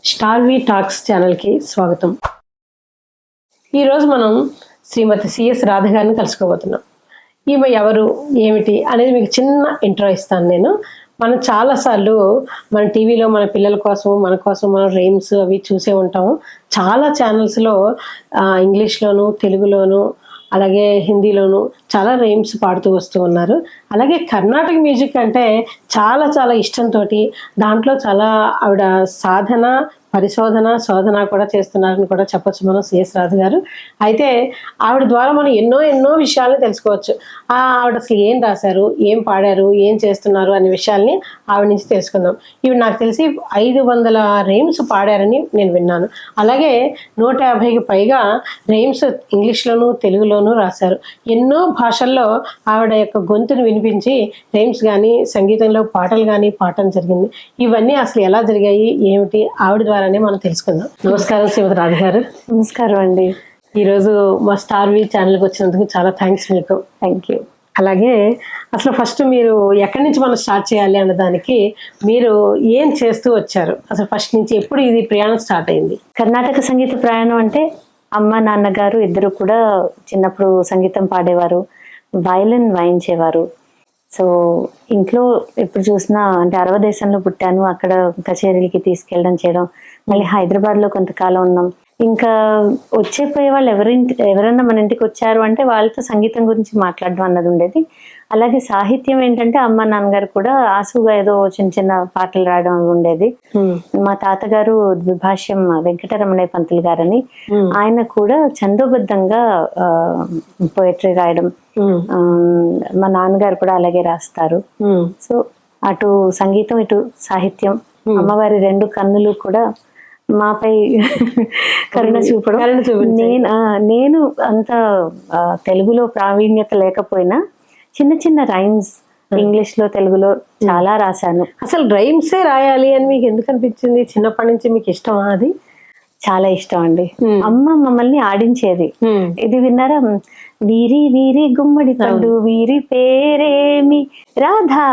స్టార్వి talks ఛానల్కి స్వాగతం. ఈరోజు మనం శ్రీమతి సిఎస్ రాధ గారిని కలుసుకోబోతున్నాం. ఈమె ఎవరు ఏమిటి అనేది మీకు చిన్న ఇంట్రో ఇస్తాను నేను. మనం చాలాసార్లు మన టీవీలో మన పిల్లల కోసం మన కోసం మనం రైమ్స్ అవి చూసే ఉంటాము. చాలా ఛానల్స్లో ఇంగ్లీష్లోను తెలుగులోను అలాగే హిందీలోను చాలా రైమ్స్ పాడుతూ వస్తూ ఉన్నారు. అలాగే కర్ణాటక మ్యూజిక్ అంటే చాలా చాలా ఇష్టంతో దాంట్లో చాలా ఆవిడ సాధన పరిశోధన శోధన కూడా చేస్తున్నారని కూడా చెప్పొచ్చు మనం సిఎస్ రాధ గారు. అయితే ఆవిడ ద్వారా మనం ఎన్నో విషయాలను తెలుసుకోవచ్చు. ఆవిడ అసలు ఏం రాశారు, ఏం పాడారు, ఏం చేస్తున్నారు అనే విషయాల్ని ఆవిడ నుంచి తెలుసుకుందాం. ఇవి నాకు తెలిసి 500 రైమ్స్ పాడారని నేను విన్నాను. అలాగే 150కి పైగా రైమ్స్ ఇంగ్లీష్లోను తెలుగులోను రాశారు. ఎన్నో భాషల్లో ఆవిడ యొక్క గొంతును వినిపించి రైమ్స్ కానీ సంగీతంలో పాటలు కానీ పాడటం జరిగింది. ఇవన్నీ అసలు ఎలా జరిగాయి ఏమిటి ఆవిడ ద్వారానే మనం తెలుసుకుందాం. నమస్కారం శ్రీమతి రాధ గారు. నమస్కారం అండి. ఈరోజు మా స్టార్వి ఛానల్కి వచ్చినందుకు చాలా థ్యాంక్స్ మీకు. Thank you. అలాగే అసలు ఫస్ట్ మీరు ఎక్కడి నుంచి మనం స్టార్ట్ చేయాలి అన్న దానికి మీరు ఏం చేస్తూ వచ్చారు, అసలు ఫస్ట్ నుంచి ఎప్పుడు ఇది ప్రయాణం స్టార్ట్ అయింది? కర్ణాటక సంగీత ప్రయాణం అంటే అమ్మ నాన్నగారు ఇద్దరు కూడా చిన్నప్పుడు సంగీతం పాడేవారు, వయలిన్ వాయించేవారు. సో ఇంట్లో ఎప్పుడు చూసినా అంటే అరవ దేశంలో పుట్టాను, అక్కడ కచేరీలకి తీసుకెళ్ళడం చేయడం, మళ్ళీ హైదరాబాద్లో కొంతకాలం ఉన్నాం. ఇంకా వచ్చేపోయే వాళ్ళు ఎవరన్నా మన ఇంటికి వచ్చారు అంటే వాళ్ళతో సంగీతం గురించి మాట్లాడడం అన్నది ఉండేది. అలాగే సాహిత్యం ఏంటంటే అమ్మ నాన్నగారు కూడా ఆసుగా ఏదో చిన్న పాటలు రాయడం ఉండేది. మా తాతగారు ద్విభాష్యం వెంకటరమణయ్య పంతులు గారని, ఆయన కూడా ఛందోబద్ధంగా పోయట్రీ రాయడం, మా నాన్నగారు కూడా అలాగే రాస్తారు. సో అటు సంగీతం ఇటు సాహిత్యం, అమ్మవారి 2 కన్నులు కూడా మాపై కరుణ చూపడం. నేను అంత తెలుగులో ప్రావీణ్యత లేకపోయినా చిన్న రైమ్స్ ఇంగ్లీష్ లో తెలుగులో చాలా రాశాను. అసలు రైమ్సే రాయాలి అని మీకు ఎందుకు అనిపించింది? చిన్నప్పటి నుంచి మీకు ఇష్టమా? అది చాలా ఇష్టం అండి. అమ్మ మమ్మల్ని ఆడించేది. ఇది విన్నారా? వీరి వీరి గుమ్మడి పండు వీరి పేరేమి రాధా,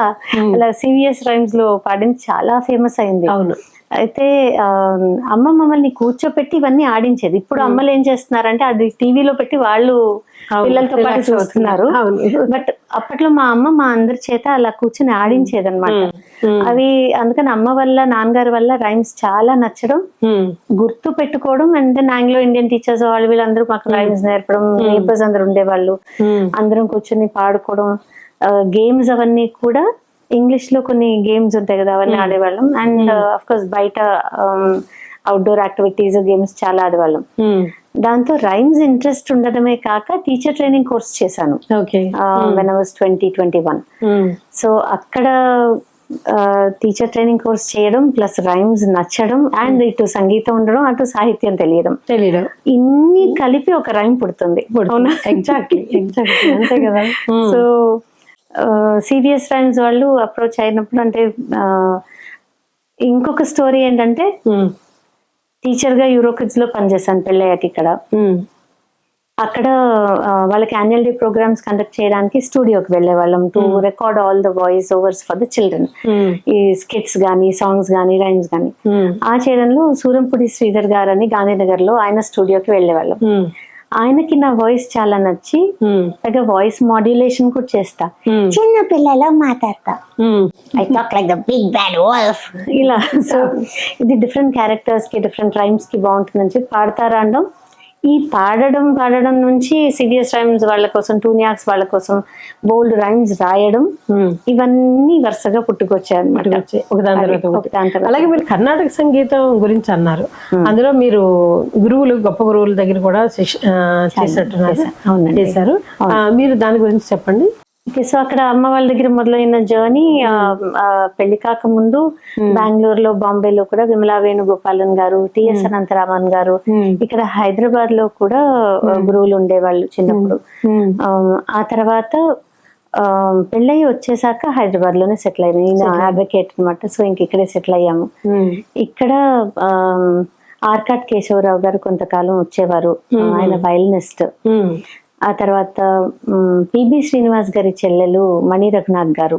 అలా సివిఎస్ రైమ్స్ లో పాడింది చాలా ఫేమస్ అయింది. అవును. అయితే అమ్మ మమ్మల్ని కూర్చోపెట్టి ఇవన్నీ ఆడించేది. ఇప్పుడు అమ్మలు ఏం చేస్తున్నారంటే అది టీవీలో పెట్టి వాళ్ళు పిల్లలతో పాటు చూస్తున్నారు. బట్ అప్పట్లో మా అమ్మ మా అందరి చేత అలా కూర్చొని ఆడించేది అనమాట. అవి అందుకని అమ్మ వల్ల నాన్నగారి వల్ల రైమ్స్ చాలా నచ్చడం, గుర్తు పెట్టుకోవడం. And then Anglo Indian teachers వాళ్ళు వీళ్ళందరూ మాకు రైమ్స్ నేర్పడం, నేబర్స్ అందరు ఉండేవాళ్ళు, అందరం కూర్చొని పాడుకోవడం. గేమ్స్ అవన్నీ కూడా ఇంగ్లీష్ లో కొన్ని గేమ్స్ ఉంటాయి కదా, అవన్నీ ఆడేవాళ్ళం. అండ్ అఫ్ కోర్స్ బయట అవుట్డోర్ యాక్టివిటీస్ గేమ్స్ చాలా ఆడేవాళ్ళం. దాంతో రైమ్స్ ఇంట్రెస్ట్ ఉండడమే కాక టీచర్ ట్రైనింగ్ కోర్స్ చేశాను when I was 20-21. సో అక్కడ టీచర్ ట్రైనింగ్ కోర్స్ చేయడం ప్లస్ రైమ్స్ నచ్చడం అండ్ ఇటు సంగీతం ఉండడం అటు సాహిత్యం తెలియడం ఇన్ని కలిపి ఒక రైమ్ పుడుతుంది. ఎగ్జాక్ట్లీ అంతే కదా. సో సివిఎస్ రైమ్స్ వాళ్ళు అప్రోచ్ అయినప్పుడు అంటే ఇంకొక స్టోరీ ఏంటంటే టీచర్ గా యూరోకిడ్స్ లో పనిచేశాను పెళ్ళయ్యాక. ఇక్కడ అక్కడ వాళ్ళకి యాన్యువల్ డే ప్రోగ్రామ్స్ కండక్ట్ చేయడానికి స్టూడియోకి వెళ్లే వాళ్ళం to record all the voice overs for the children. ఈ స్కిట్స్ గానీ సాంగ్స్ గానీ రైమ్స్ గానీ ఆ చేయడంలో సూరంపూడి శ్రీధర్ గారు అని గాంధీనగర్ లో ఆయన స్టూడియోకి వెళ్లే వాళ్ళం. ఆయనకి నా వాయిస్ చాలా నచ్చి వాయిస్ మాడ్యులేషన్ కూడా చేస్తా, చిన్న పిల్లలా మాట్లాడతా, I talk like the big bad wolf ఇలా. సో ఇది డిఫరెంట్ క్యారెక్టర్స్ కి డిఫరెంట్ రైమ్స్ కి బాగుంటుందని చెప్పి పాడతారా అనడం. ఈ పాడడం నుంచి సివిఎస్ రైమ్స్ వాళ్ళ కోసం, టూనియాక్స్ వాళ్ళ కోసం బోల్డ్ రైమ్స్ రాయడం, ఇవన్నీ వరుసగా పుట్టుకొచ్చాయన్నమాట. అలాగే మీరు కర్ణాటక సంగీతం గురించి అన్నారు, అందులో మీరు గొప్ప గురువుల దగ్గర కూడా చేశారు. మీరు దాని గురించి చెప్పండి. సో అక్కడ అమ్మ వాళ్ళ దగ్గర మొదలైన జర్నీ పెళ్లి కాక ముందు బెంగళూరులో, బాంబేలో కూడా విమలా వేణుగోపాలన్ గారు, టిఎస్ అనంతరామన్ గారు, ఇక్కడ హైదరాబాద్ లో కూడా గురువులు ఉండేవాళ్ళు చిన్నప్పుడు. ఆ తర్వాత పెళ్ళయి వచ్చేసాక హైదరాబాద్ లోనే సెటిల్ అయ్యాను. నేను అడ్వకేట్ అనమాట. సో ఇంక ఇక్కడే సెటిల్ అయ్యాము. ఇక్కడ ఆర్కాట్ కేశవరావు గారు కొంతకాలం వచ్చేవారు, ఆయన వయలినిస్ట్. ఆ తర్వాత పిబి శ్రీనివాస్ గారి చెల్లెలు మణి రఘునాథ్ గారు,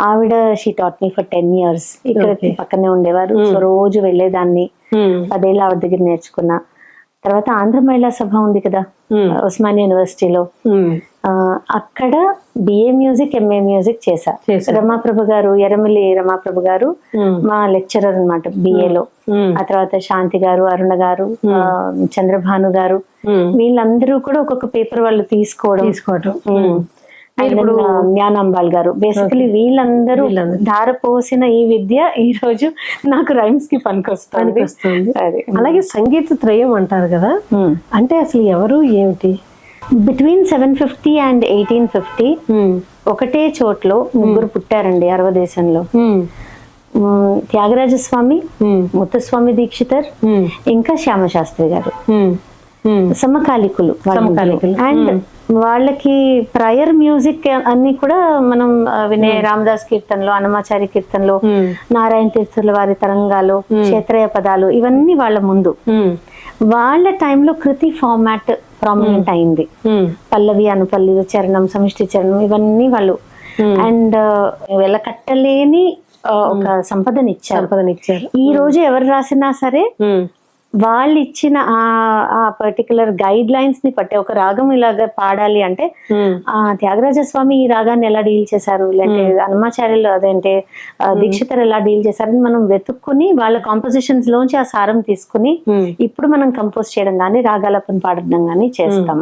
ఆవిడ she taught me for 10 years. ఇక్కడ పక్కనే ఉండేవారు. సో రోజు వెళ్ళేదాన్ని. 10 ఏళ్ళు ఆవిడ దగ్గర నేర్చుకున్నా. తర్వాత ఆంధ్ర మహిళా సభ ఉంది కదా ఉస్మానియా యూనివర్సిటీలో, అక్కడ బిఏ మ్యూజిక్ ఎంఏ మ్యూజిక్ చేశా. రమాప్రభ గారు, ఎర్రమిల్లి రమాప్రభ గారు మా లెక్చరర్ అనమాట బిఏలో. ఆ తర్వాత శాంతి గారు, అరుణ గారు, చంద్రభాను గారు, వీళ్ళందరూ కూడా ఒక్కొక్క పేపర్ వాళ్ళు తీసుకోవడం. జ్ఞానాంబాల్ గారు, బేసికలీ వీళ్ళందరూ ధారపోసిన ఈ విద్య ఈ రోజు నాకు రైమ్స్ కి పనికొస్తుంది. అలాగే సంగీత త్రయం అంటారు కదా, అంటే అసలు ఎవరు ఏమిటి? బిట్వీన్ 750 and 1850 ఒకటే చోట్లో ముగ్గురు పుట్టారండి అరవ దేశంలో. త్యాగరాజస్వామి, ముత్తుస్వామి దీక్షితర్, ఇంకా శ్యామశాస్త్రి గారు సమకాలికులు. అండ్ వాళ్ళకి ప్రయర్ మ్యూజిక్ అన్ని కూడా మనం వినే రామదాస్ కీర్తనలో, అన్నమాచారి కీర్తనలో, నారాయణ తీర్థుల వారి తరంగాలు, క్షేత్రయ పదాలు, ఇవన్నీ వాళ్ళ ముందు. వాళ్ళ టైంలో కృతి ఫార్మాట్ ప్రామినెంట్ అయింది. పల్లవి, అనుపల్లవి, చరణం, సమిష్టి చరణం, ఇవన్నీ వాళ్ళు అండ్ వెలకట్టలేని ఒక సంపదనిచ్చారు. ఈ రోజు ఎవరు రాసినా సరే వాళ్ళు ఇచ్చిన ఆ పర్టికులర్ గైడ్ లైన్స్ ని బట్టి ఒక రాగం ఇలాగ పాడాలి అంటే త్యాగరాజ స్వామి ఈ రాగాన్ని ఎలా డీల్ చేశారు, లేదంటే అన్నమాచార్యులు అదేంటే దీక్షితర్ ఎలా డీల్ చేశారని మనం వెతుక్కుని వాళ్ళ కాంపోజిషన్స్ లోంచి ఆ సారం తీసుకుని ఇప్పుడు మనం కంపోజ్ చేయడం కానీ రాగాలపని పాడడం కానీ చేస్తాం.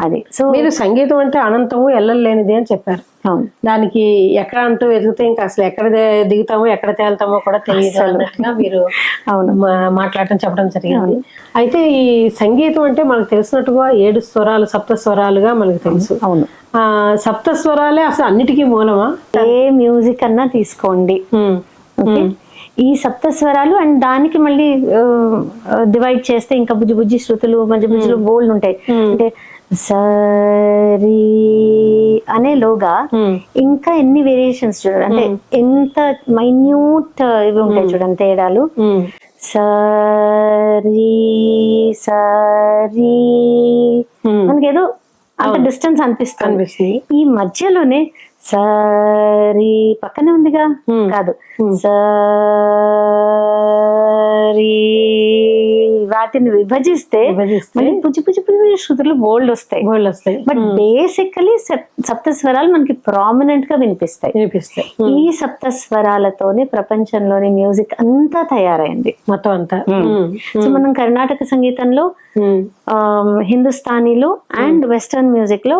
అది. సో మీరు సంగీతం అంటే అనంతము ఎల్లలేనిది అని చెప్పారు. దానికి ఎక్కడ అంటూ వెతికితే ఇంకా అసలు ఎక్కడ దిగుతామో ఎక్కడ తేలుతామో కూడా తెలియదు అన్నట్టుగా మీరు మాట్లాడటం చెప్పడం జరిగింది. అయితే ఈ సంగీతం అంటే మనకు తెలిసినట్టుగా 7 స్వరాలు, సప్త స్వరాలుగా మనకు తెలుసు. అవును, సప్త స్వరాలే అసలు అన్నిటికీ మూలమా? ఏ మ్యూజిక్ అన్నా తీసుకోండి, ఈ సప్త స్వరాలు అండ్ దానికి మళ్ళీ డివైడ్ చేస్తే ఇంకా బుజ్జి బుజ్జి శృతులు, మధ్య మధ్యలో బోల్డ్ ఉంటాయి. అంటే సరి అనే లోగా ఇంకా ఎన్ని వేరియేషన్స్ చూడండి, అంటే ఎంత మైన్యూట్ ఇవి ఉంటాయి చూడండి తేడాలు. సరి సరి మనకేదో అంత డిస్టెన్స్ అనిపిస్తుంది. ఈ మధ్యలోనే సరి పక్కనే ఉందిగా, కాదు సరి, వాటిని విభజిస్తే పుచ్చి పుచ్చి పుచ్చి శృతులు బోల్డ్ వస్తాయి. బట్ బేసికలీ సప్త స్వరాలు మనకి ప్రామినెంట్ గా వినిపిస్తాయి. ఈ సప్త స్వరాలతోనే ప్రపంచంలోని మ్యూజిక్ అంతా తయారైంది మొత్తం అంతా. సో మనం కర్ణాటక సంగీతంలో, హిందుస్థానీలో అండ్ వెస్టర్న్ మ్యూజిక్ లో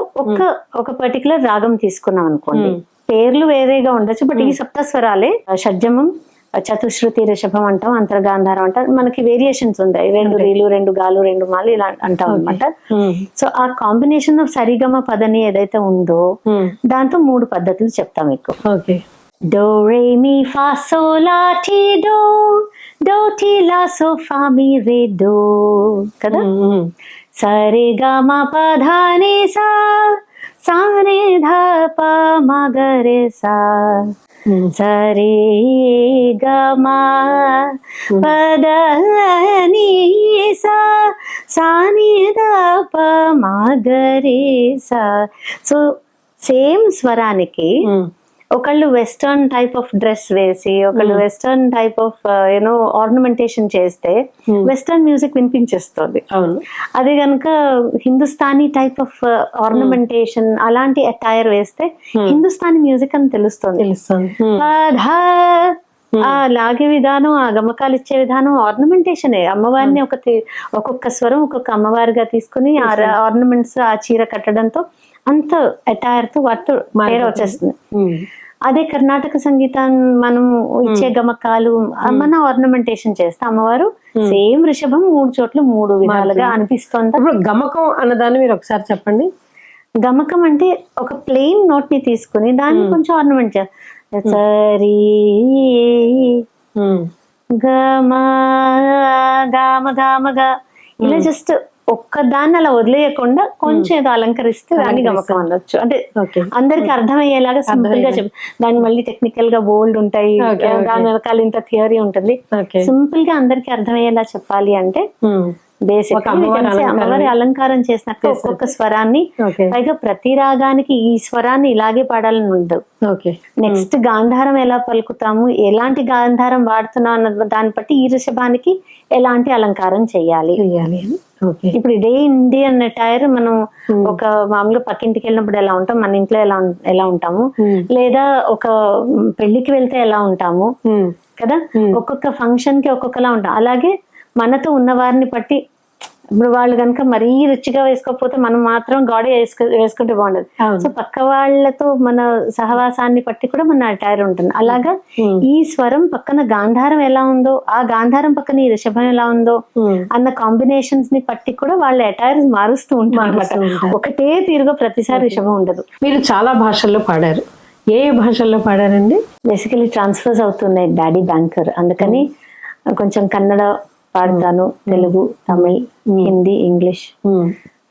ఒక పర్టికులర్ రాగం తీసుకున్నాం అనుకోండి, పేర్లు వేరేగా ఉండొచ్చు, బట్ ఈ సప్త స్వరాలే షడ్జమం, చతుశ్రుతి, రిషభం అంటాం, అంతర్గాంధారం అంటాం. మనకి వేరియేషన్స్ ఉంటాయి, 2 రీలు, 2 గాలు, 2 మాలు ఇలా అంటాం అనమాట. సో ఆ కాంబినేషన్ ఆఫ్ సరిగమ పదని ఏదైతే ఉందో దాంతో 3 పద్ధతులు చెప్తాం మీకు. Do re mi fa so la ti do, do ti la so fa mi ray do కదా. సరే గా మా ప ధా ని సా, సా రే ధా ప మా గ రే సా, సరే గా మా ప ధా ని సా, సా ని ధా ప మా గ రే సా. సో సేమ్ స్వరానికి ఒకళ్ళు వెస్టర్న్ టైప్ ఆఫ్ డ్రెస్ వేసి, ఒకళ్ళు వెస్టర్న్ టైప్ ఆఫ్ ఆర్నమెంటేషన్ చేస్తే వెస్టర్న్ మ్యూజిక్ వినిపించేస్తుంది. అదే కనుక హిందుస్థానీ టైప్ ఆఫ్ ఆర్నమెంటేషన్ అలాంటి అటైర్ వేస్తే హిందుస్థానీ మ్యూజిక్ అని తెలుస్తుంది. ఆ లాగే విధానం, ఆ గమకాలు ఇచ్చే విధానం ఆర్నమెంటేషన్. అమ్మవారిని ఒక్కొక్క స్వరం ఒక్కొక్క అమ్మవారిగా తీసుకుని ఆ ఆర్నమెంట్స్, ఆ చీర కట్టడంతో అంత అటైర్ తో వాటితో తేడా వచ్చేస్తుంది. అదే కర్ణాటక సంగీతం మనం ఇచ్చే గమకాలు మన ఆర్నమెంటేషన్ చేస్తే అమ్మవారు సేమ్ రిషభం 3 చోట్ల 3 విధాలుగా అనిపిస్తుంది. ఇప్పుడు గమకం అన్నదాన్ని మీరు ఒకసారి చెప్పండి. గమకం అంటే ఒక ప్లెయిన్ నోట్ ని తీసుకుని దాన్ని కొంచెం ఆర్నమెంట్ చేస్తారు. సరి గమ గామ గామగా ఇలా జస్ట్ ఒక్కదాన్ని అలా వదిలేయకుండా కొంచెం ఏదో అలంకరిస్తే దాన్ని గమకం అనొచ్చు. అంటే అందరికి అర్థమయ్యేలాగా సింపుల్ గా దాన్ని మళ్ళీ టెక్నికల్ గా బోల్డ్ ఉంటాయి, దాని వెనకాల ఇంత థియరీ ఉంటుంది. సింపుల్ గా అందరికి అర్థమయ్యేలా చెప్పాలి అంటే బేసిక్ అమ్మవారి అలంకారం చేసినట్టు ఒక్కొక్క స్వరాన్ని, ఓకే పైగా ప్రతి రాగానికి ఈ స్వరాన్ని ఇలాగే పాడాలని ఉండదు. ఓకే నెక్స్ట్ గాంధారం ఎలా పలుకుతాము, ఎలాంటి గాంధారం వాడుతున్నాం అన్న దాన్ని బట్టి ఈ రిషభానికి ఎలాంటి అలంకారం చేయాలి. చెయ్యాలి. ఓకే ఇప్పుడు ఇదే ఇండియన్ టైర్ మనం ఒక మామూలుగా పక్కింటికి వెళ్ళినప్పుడు ఎలా ఉంటాం, మన ఇంట్లో ఎలా ఉంటాము, లేదా ఒక పెళ్లికి వెళ్తే ఎలా ఉంటాము కదా, ఒక్కొక్క ఫంక్షన్ కి ఒక్కొక్కలా ఉంటాం. అలాగే మనతో ఉన్న వారిని బట్టి, ఇప్పుడు వాళ్ళు కనుక మరీ రిచ్గా వేసుకోకపోతే మనం మాత్రం గాడే వేసుకుంటే బాగుండదు. సో పక్క వాళ్ళతో మన సహవాసాన్ని బట్టి కూడా మన అటైర్ ఉంటుంది. అలాగా ఈ స్వరం పక్కన గాంధారం ఎలా ఉందో, ఆ గాంధారం పక్కన ఈ రిషభం ఎలా ఉందో అన్న కాంబినేషన్స్ ని బట్టి కూడా వాళ్ళ అటైర్ మారుస్తూ ఉంటారు. ఒకటే తీరుగా ప్రతిసారి రిషభం ఉండదు. మీరు చాలా భాషల్లో పాడారు. ఏ భాషల్లో పాడారండి? బేసికలీ ట్రాన్స్ఫర్స్ అవుతున్నాయి, డాడీ బ్యాంకర్, అందుకని కొంచెం కన్నడ పాడతాను, తెలుగు, తమిళ్, హిందీ, ఇంగ్లీష్.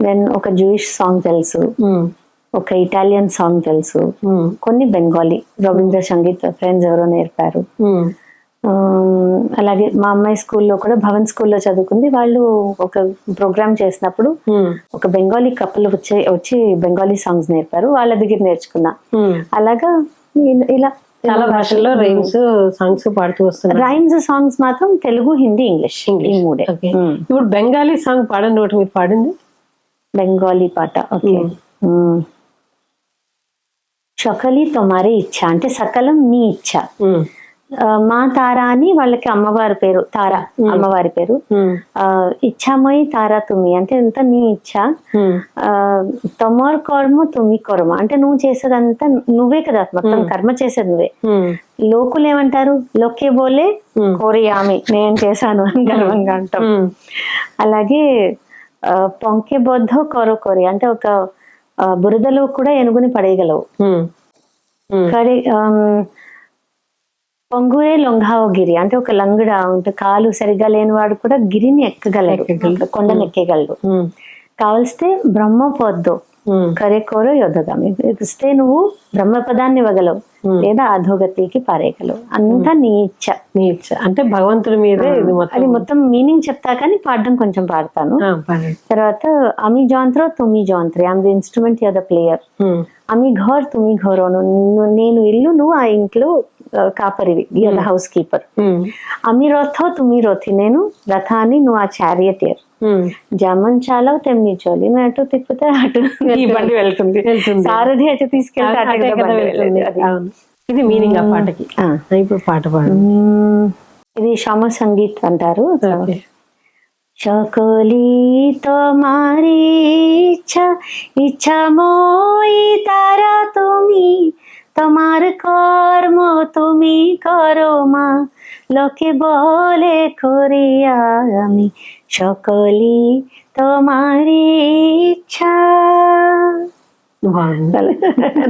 దెన్ ఒక జూయిష్ సాంగ్ తెలుసు, ఒక ఇటాలియన్ సాంగ్ తెలుసు, కొన్ని బెంగాలీ రవీంద్ర సంగీత్ ఫ్రెండ్స్ ఎవరో నేర్పారు. అలాగే మా అమ్మాయి స్కూల్లో కూడా, భవన్ స్కూల్లో చదువుకుంది, వాళ్ళు ఒక ప్రోగ్రామ్ చేసినప్పుడు ఒక బెంగాలీ కపుల్ వచ్చి బెంగాలీ సాంగ్స్ నేర్పారు, వాళ్ళ దగ్గర నేర్చుకున్నా. అలాగా ఇలా చాలా భాషల్లో రైమ్స్ సాంగ్స్ పాడుతూ వస్తున్నారు. రైమ్స్ సాంగ్స్ మాత్రం తెలుగు, హిందీ, ఇంగ్లీష్ ఈ మూడే. ఇప్పుడు బెంగాలీ సాంగ్ పాడండి, ఒకటి మీరు పాడింది. బెంగాలీ పాట ఓకే. సకలి తొమారి ఇచ్చ అంటే సకలం నీ ఇచ్చ. మా తారా అని వాళ్ళకి అమ్మవారి పేరు, తారా అమ్మవారి పేరు. ఇచ్చామోయి తారా తుమి అంటే ఎంత నీ ఇచ్చా, తొమర్ కర్మ తుమి కర్మ అంటే నువ్వు చేసేదంతా నువ్వే కదా, మొత్తం కర్మ చేసేది నువ్వే. లోకులు ఏమంటారు, లోకే బోలే కోరి ఆమె నేను చేశాను అని గర్వంగా అంటాం. అలాగే పొంకే బొద్ధ కొరో కోరి అంటే ఒక బురదలో కూడా ఏనుగుని పడేయగలవు. పొంగురే లొంగావో గిరి అంటే ఒక లంగడ ఉంటే కాలు సరిగా లేని వాడు కూడా గిరిని ఎక్కగలడు, కొండను ఎక్కేయగలడు. కావలిస్తే బ్రహ్మ పొద్దు కరే కోరో యోధగామి ఇస్తే నువ్వు బ్రహ్మపదాన్ని ఇవ్వగలవు, లేదా అధోగతికి పారేయగలవు. అంతా నీ ఇచ్చ. నీ ఇచ్చ అంటే భగవంతుడి మీదే అది మొత్తం మీనింగ్ చెప్తా, కానీ పాడడం కొంచెం పాడతాను. తర్వాత అమి జాంత్రో తుమి జాంత్రే, I'm the instrument you're the player. అమి ఘోర్ తుమి ఘోరో, నేను ఇల్లు నువ్వు ఆ ఇంట్లో కాపరివి, యూర్ ద హౌస్ కీపర్. అమి రథో తుమి రథి, నేను రథాన్ని నువ్వు ఆ చారియటియర్. జమన్ చాలవు తెమ్మి చోలి, నేను అటు తిప్పితే అటు ఈ బండి వెళ్తుంది, సారథి అటు తీసుకెళ్తే ఇది మీనింగ్ ఆ పాటకి. ఇప్పుడు పాట పాడు. ఇది శ్యామ సంగీత్ అంటారు. সকলি তোমারি ইচ্ছা, ইচ্ছা মই তারা তুমি, তোমার কর্ম তুমি করো মা, লোকে বলে করিয়া আমি সকলি তোমারি ఇచ్చా. బాగుంది,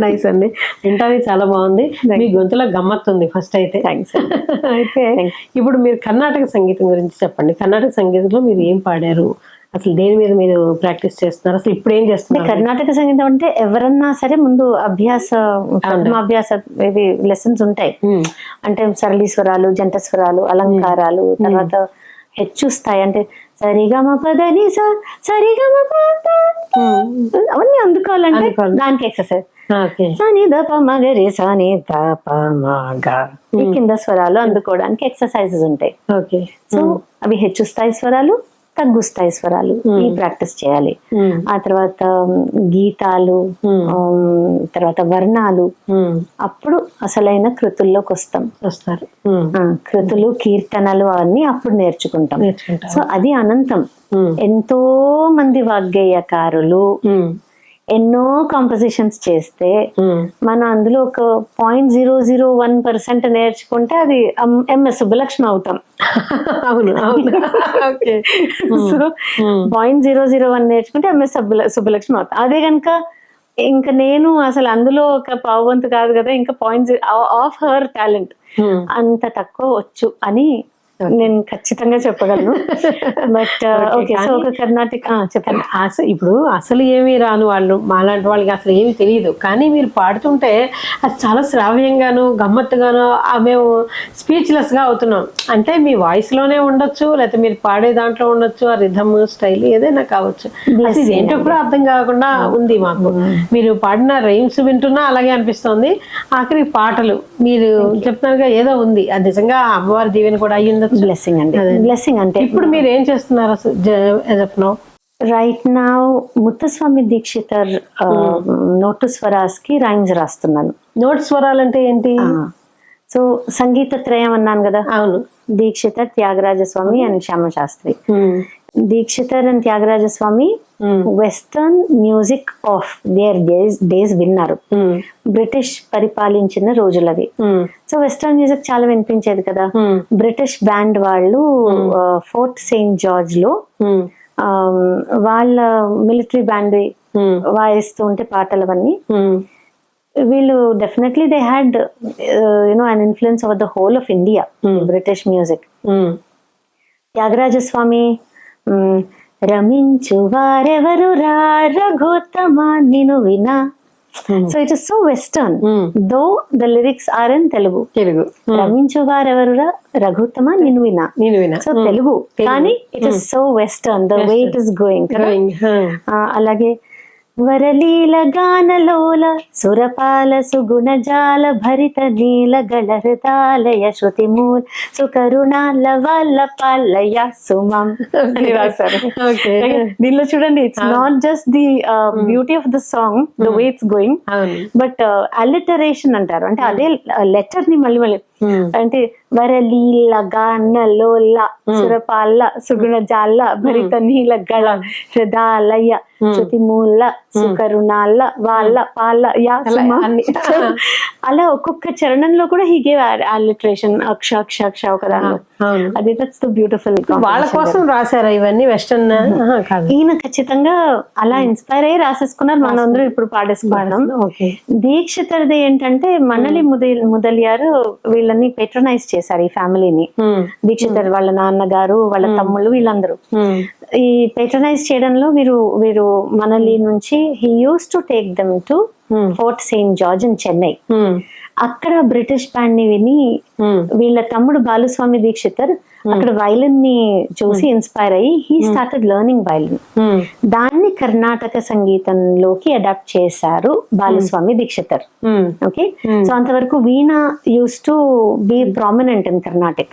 నైస్ అండి. వింటానికి చాలా బాగుంది. మీ గొంతులో గమ్మత్తుంది ఫస్ట్ అయితే. అయితే ఇప్పుడు మీరు కర్ణాటక సంగీతం గురించి చెప్పండి. కర్ణాటక సంగీతంలో మీరు ఏం పాడారు, అసలు దేని మీద మీరు ప్రాక్టీస్ చేస్తున్నారు, అసలు ఇప్పుడు ఏం చేస్తున్నారు? కర్ణాటక సంగీతం అంటే ఎవరన్నా సరే ముందు అభ్యాస ఇవి లెసన్స్ ఉంటాయి. అంటే సరళి స్వరాలు, జంట స్వరాలు, అలంకారాలు, తర్వాత హెచ్చు స్థాయి అంటే సరిగమ పదని సరిగమ పద అవన్నీ అందుకోవాలంటే దానికి ఎక్సర్సైజ్. సని దప మగరి సని దప మగ ఈ కింద స్వరాలు అందుకోవడానికి ఎక్సర్సైజెస్ ఉంటాయి. సో అవి హెచ్చు స్థాయి స్వరాలు, తగ్గు స్థాయి స్వరాలు ఈ ప్రాక్టీస్ చేయాలి. ఆ తర్వాత గీతాలు, తర్వాత వర్ణాలు, అప్పుడు అసలైన కృతుల్లోకి వస్తారు. కృతులు, కీర్తనలు అవన్నీ అప్పుడు నేర్చుకుంటాం. సో అది అనంతం. ఎంతో మంది వాగ్గేయకారులు ఎన్నో కాంపోజిషన్స్ చేస్తే మనం అందులో ఒక 0.001% నేర్చుకుంటే అది ఎంఎస్ సుబ్బలక్ష్మి అవుతాం. అవును. సో 0.001 నేర్చుకుంటే ఎంఎస్ సుబ్బలక్ష్మి అవుతాం. అదే కనుక ఇంకా నేను అసలు అందులో ఒక పావువంతు కాదు కదా, ఇంకా 0.0 ఆఫ్ హర్ టాలెంట్ అంత తక్కువ వచ్చు అని నేను ఖచ్చితంగా చెప్పగలను. బట్ ఓకే, సో ఒక కర్ణాటక చెప్పండి. ఇప్పుడు అసలు ఏమీ రాను వాళ్ళు, మాలాంటి వాళ్ళకి అసలు ఏమీ తెలియదు, కానీ మీరు పాడుతుంటే అది చాలా శ్రావ్యంగాను గమ్మత్తుగాను మేము స్పీచ్లెస్గా అవుతున్నాం. అంటే మీ వాయిస్లోనే ఉండొచ్చు, లేకపోతే మీరు పాడే దాంట్లో ఉండొచ్చు, ఆ రిథమ్ స్టైల్ ఏదైనా కావచ్చు. అసలు ఏంటో కూడా అర్థం కాకుండా ఉంది మాకు. మీరు పాడిన రైమ్స్ వింటున్నా అలాగే అనిపిస్తుంది. ఆఖరి పాటలు మీరు చెప్తున్నారుగా ఏదో ఉంది, అది నిజంగా అమ్మవారి దీవెన కూడా అయ్యి ఉండొచ్చు. బ్లెస్సింగ్ అండి, బ్లెస్సింగ్. అంటే ఇప్పుడు మీరు ఏం చేస్తున్నారు అసలు? Right now Muthuswami Dikshitar note swaras కి రైమ్స్ రాస్తున్నాను. నోట్ స్వరాలు అంటే ఏంటి? సో సంగీత త్రయం అన్నాను కదా. అవును. Dikshitar, Tyagarajaswami and Shyama Sastri. Dikshitar and Tyagarajaswami western music of their days విన్నారు. బ్రిటిష్ పరిపాలించిన రోజులవి. సో వెస్టర్న్ మ్యూజిక్ చాలా వినిపించేది కదా. బ్రిటిష్ బ్యాండ్ వాళ్ళు ఫోర్ట్ సెయింట్ జార్జ్ లో వాళ్ళ మిలిటరీ బ్యాండ్ వాయిస్తూ ఉంటే పాటలు అవన్నీ, వీళ్ళు definitely they had an influence over the whole of India, British music. Tyagarajaswami రమించు వారెవరు రా రఘుత్తమా నిను వినా. So it is so western though the lyrics are in Telugu. రమించు వారెవరురా రఘుత్తమా నిను వినా. సో తెలుగు, కానీ it is so western the way it is going. అలాగే వరలీల గానలోల సురపాల సుగుణజాల భరిత నీల గళ హృదాలయ శృతి మూల సుకరుణాల వాళ్ళ పాలయ సుమం అని రాశారు. దీనిలో చూడండి, it's not just the beauty of the song, the way it's going, but alliteration అంటారు. అంటే అదే లెటర్ ని మళ్ళీ మళ్ళీ అంటే వరలీల గానలోల సురపాల సుగుణజాల భరిత నీల గళ హృదాలయ శృతి మూల సుకరుణాల వాళ్ళ పాల యా సుమ. అలా ఒక్కొక్క చరణంలో కూడా హీ గేవ్ అలిటరేషన్, అక్ష అక్ష అక్ష ఒక దానిలో. అది దట్స్ ద బ్యూటిఫుల్. వాళ్ళ కోసం రాశారా ఇవన్నీ వెస్టర్న్? ఈయన ఖచ్చితంగా అలా ఇన్స్పైర్ అయ్యి రాసేసుకున్నారు. మనందరూ ఇప్పుడు పాడేసుకున్నాం. దీక్షితర్ది ఏంటంటే మనలి ముదలియారు వీళ్ళని పెట్రనైజ్ చేశారు, ఈ ఫ్యామిలీని. దీక్షితర్ వాళ్ళ నాన్నగారు, వాళ్ళ తమ్ముళ్ళు, వీళ్ళందరూ ఈ పెట్రనైజ్ చేయడంలో వీరు మనలి నుంచి he use to take them to fort Saint George in Chennai. అక్కడ బ్రిటిష్ బ్యాండ్ ని విని వీళ్ళ తమ్ముడు బాలుస్వామి దీక్షితర్ అక్కడ వైలిన్ ని చూసి ఇన్స్పైర్ అయ్యి హీ స్టార్టెడ్ లెర్నింగ్ వైలిన్. దాన్ని కర్ణాటక సంగీతంలోకి అడాప్ట్ చేశారు బాలుస్వామి దీక్షితర్. ఓకే, సో అంతవరకు veena use to be prominent in Karnataka.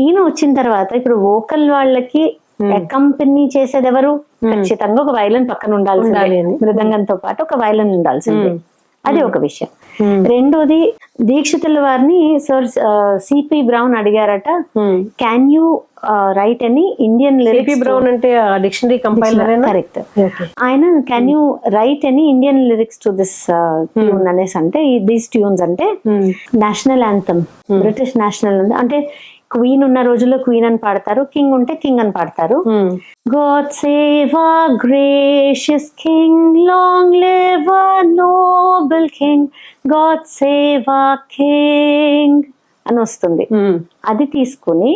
ఈయన వచ్చిన తర్వాత ఇప్పుడు వోకల్ వాళ్ళకి అకంపెనీ చేసేది ఎవరు? ఖచ్చితంగా ఒక వైలిన్ పక్కన ఉండాల్సిందే, మృదంగంతో పాటు ఒక వైలిన్ ఉండాల్సిందే. అది ఒక విషయం. రెండోది, దీక్షితుల వారిని సార్ సిపి బ్రౌన్ అడిగారట, క్యాన్ యూ రైట్ అని ఇండియన్ లిరిక్స్. బ్రౌన్ అంటే డిక్షనరీ కంపైలర్. కరెక్ట్. ఆయన క్యాన్ యూ రైట్ అని Indian lyrics to this tune అనేసి, అంటే దీస్ ట్యూన్స్ అంటే నేషనల్ యాంథమ్, బ్రిటిష్ నేషనల్ అంటే క్వీన్ ఉన్న రోజుల్లో క్వీన్ అని పాడతారు, కింగ్ ఉంటే కింగ్ అని పాడతారు. God save our gracious king, long live our noble king, God save our king అని వస్తుంది. అది తీసుకుని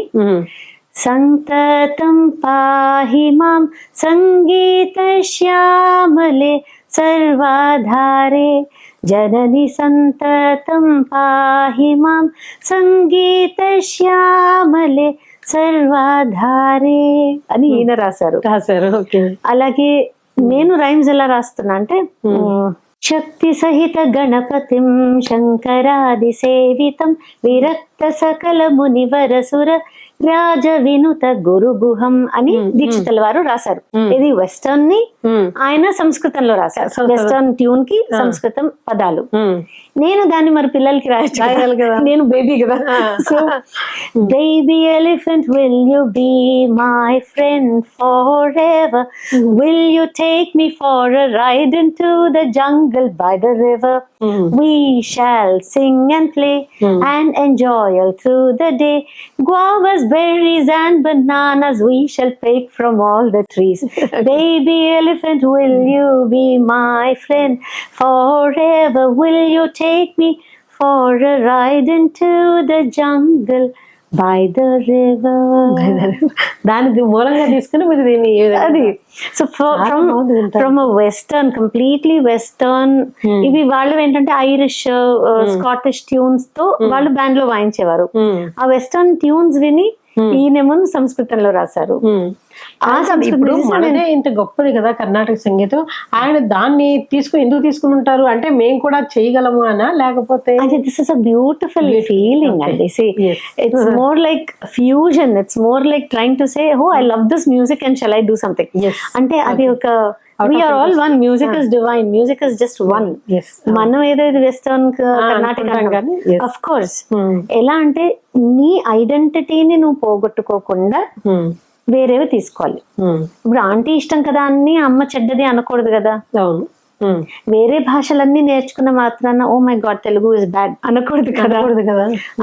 సంతతం పాహి మాం సంగీత శ్యామలే సర్వాధారే జనని సంతతం పాహి మాం సంగీత శ్యామలే సర్వాధారే అని ఈయన రాశారు. అలాగే నేను రైమ్స్ ఎలా రాస్తున్నా అంటే, శక్తి సహిత గణపతిం శంకరాది సేవితం విరక్త సకల మునివరసుర రాజ వినుత గురుగుహం అని దీక్షితుల వారు రాశారు. ఇది వెస్టర్న్ ని ఆయన సంస్కృతంలో రాశారు, వెస్టర్న్ ట్యూన్ కి సంస్కృతం పదాలు. నేను దాన్ని మరి పిల్లలకి రాయాలి కదా, నేను బేబీ కదా. So baby elephant will you be my friend forever, will you take me for a ride into the jungle by the river, we shall sing and play and enjoy all through the day, guavas, berries and bananas we shall pick from all the trees. Baby elephant, will you be my friend forever, will you take me for a ride into the jungle by the river. దాని మూలంగా తీసుకుని మీరు దీన్ని అది so from western, completely western. ఇవి వాళ్ళు ఏంటంటే Irish, Scottish tunes తో వాళ్ళు బ్యాండ్ లో వాయించేవారు. ఆ వెస్టర్న్ ట్యూన్స్ విని ఈయనేమో సంస్కృతంలో రాశారు. ఇప్పుడు మనదే ఇంత గొప్పది కదా కర్ణాటక సంగీతం. ఆయన దాన్ని ఎందుకు తీసుకుని ఉంటారు అంటే మేము కూడా చేయగలము అనా, లేకపోతే this is a beautiful feeling అండి. It's more like fusion. It's more like trying to say I love this music and shall I do something. అంటే అది ఒక we are all one. Music is divine. Music is just one. మనం ఏదైతే western Karnataka of course ఎలా అంటే నీ ఐడెంటిటీని నువ్వు పోగొట్టుకోకుండా వేరేవి తీసుకోవాలి. ఇప్పుడు ఆంటీ ఇష్టం కదా అని అమ్మ చెడ్డది అనకూడదు కదా. అవును. వేరే భాషలన్నీ నేర్చుకున్న మాత్రాన oh my god Telugu is bad అనకూడదు కదా.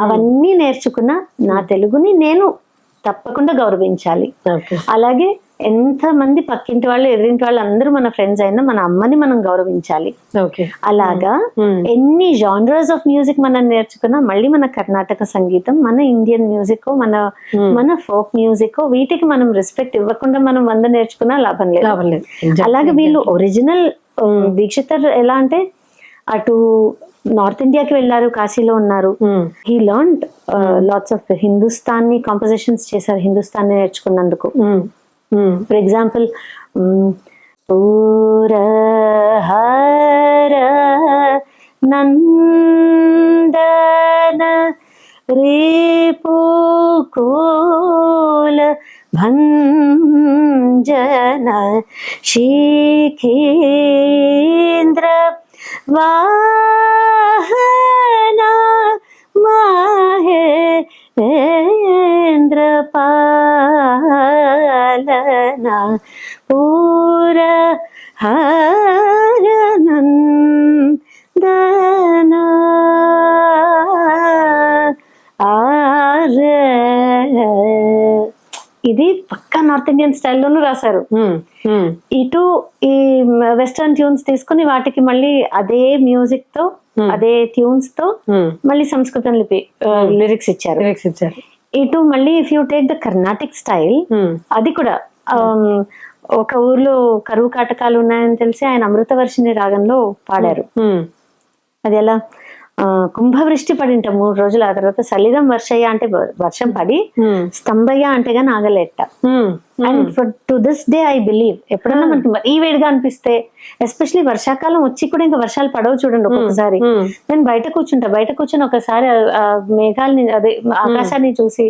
అవన్నీ నేర్చుకున్న నా తెలుగుని నేను తప్పకుండా గౌరవించాలి. అలాగే ఎంత మంది పక్కింటి వాళ్ళు, ఎదురింటి వాళ్ళు అందరూ మన ఫ్రెండ్స్ అయినా మన అమ్మని మనం గౌరవించాలి. అలాగా ఎన్ని జానర్స్ ఆఫ్ మ్యూజిక్ మనం నేర్చుకున్నా మళ్ళీ మన కర్ణాటక సంగీతం, మన ఇండియన్ మ్యూజిక్, మన ఫోక్ మ్యూజిక్, వీటికి మనం రెస్పెక్ట్ ఇవ్వకుండా మనం 100 నేర్చుకున్నా లాభం లేదు. అలాగే వీళ్ళు ఒరిజినల్ దీక్షితర్ ఎలా అంటే అటు నార్త్ ఇండియాకి వెళ్ళారు, కాశీలో ఉన్నారు. He learn lots of Hindustani compositions చేశారు, హిందుస్థానీ నేర్చుకున్నందుకు. ఫర్ ఎగ్జాంపుల్ పూర హర నందన రేపు కోల భంజన శిఖేంద్ర వాహన మహేంద్ర పాలన పూర హరనందన ఇది పక్కా నార్త్ ఇండియన్ స్టైల్లోనూ రాశారు. ఇటు ఈ వెస్టర్న్ ట్యూన్స్ తీసుకుని వాటికి మళ్ళీ అదే మ్యూజిక్ తో అదే ట్యూన్స్ తో మళ్ళీ సంస్కృతం లిరిక్స్ ఇచ్చారు. ఇటు మళ్ళీ if you take the Carnatic style, అది కూడా ఒక ఊర్లో కరువు కాటకాలు ఉన్నాయని తెలిసి ఆయన అమృతవర్షిణి రాగంలో పాడారు. అది ఎలా కుంభవృష్టి పడింట 3 రోజులు, ఆ తర్వాత సలిలం వర్షయ్య అంటే వర్షం పడి, స్తంభయ్య అంటే గాని ఆగలేట. And to this day I believe ఎప్పుడన్నా మనకి ఈ వేడిగా అనిపిస్తే, ఎస్పెషలీ వర్షాకాలం వచ్చి కూడా ఇంకా వర్షాలు పడవు చూడండి ఒక్కొక్కసారి. నేను బయట కూర్చుని ఒకసారి మేఘాలని అదే ఆకాశాన్ని చూసి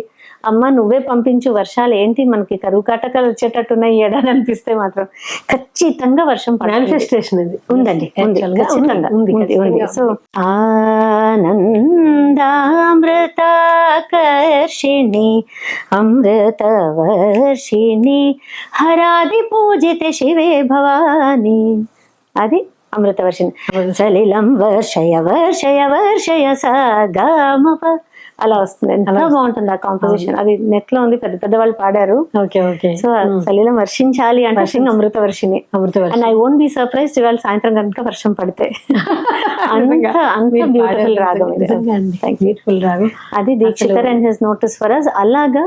అమ్మ నువ్వే పంపించు వర్షాలు, ఏంటి మనకి కరువు కాటకాలు వచ్చేటట్టున్నాయి ఏడాది అనిపిస్తే మాత్రం ఖచ్చితంగా వర్షం మేనిఫెస్టేషన్ ఉందండి, ఖచ్చితంగా ఉంది. సో ఆనందామృతాకర్షిణి అమృతవర్షిణి హరాది పూజిత శివే భవాని, అది అమృతవర్షిణి. సలిలం వర్షయ వర్షయ వర్షయ సగమప అలా వస్తుంది. ఎంత బాగుంటుంది ఆ కాంపోజిషన్. అది నెట్ లో ఉంది, పెద్ద పెద్ద వాళ్ళు పాడారు. సో సలిలం వర్షించాలి అంటే sing Amrita Varshini. And I won't be surprised ఇవాళ సాయంత్రం కనుక వర్షం పడితే. అంత బ్యూటిఫుల్ రాగం, బ్యూటిఫుల్ రాగం. అది Dikshitar and his notice for us. అలాగా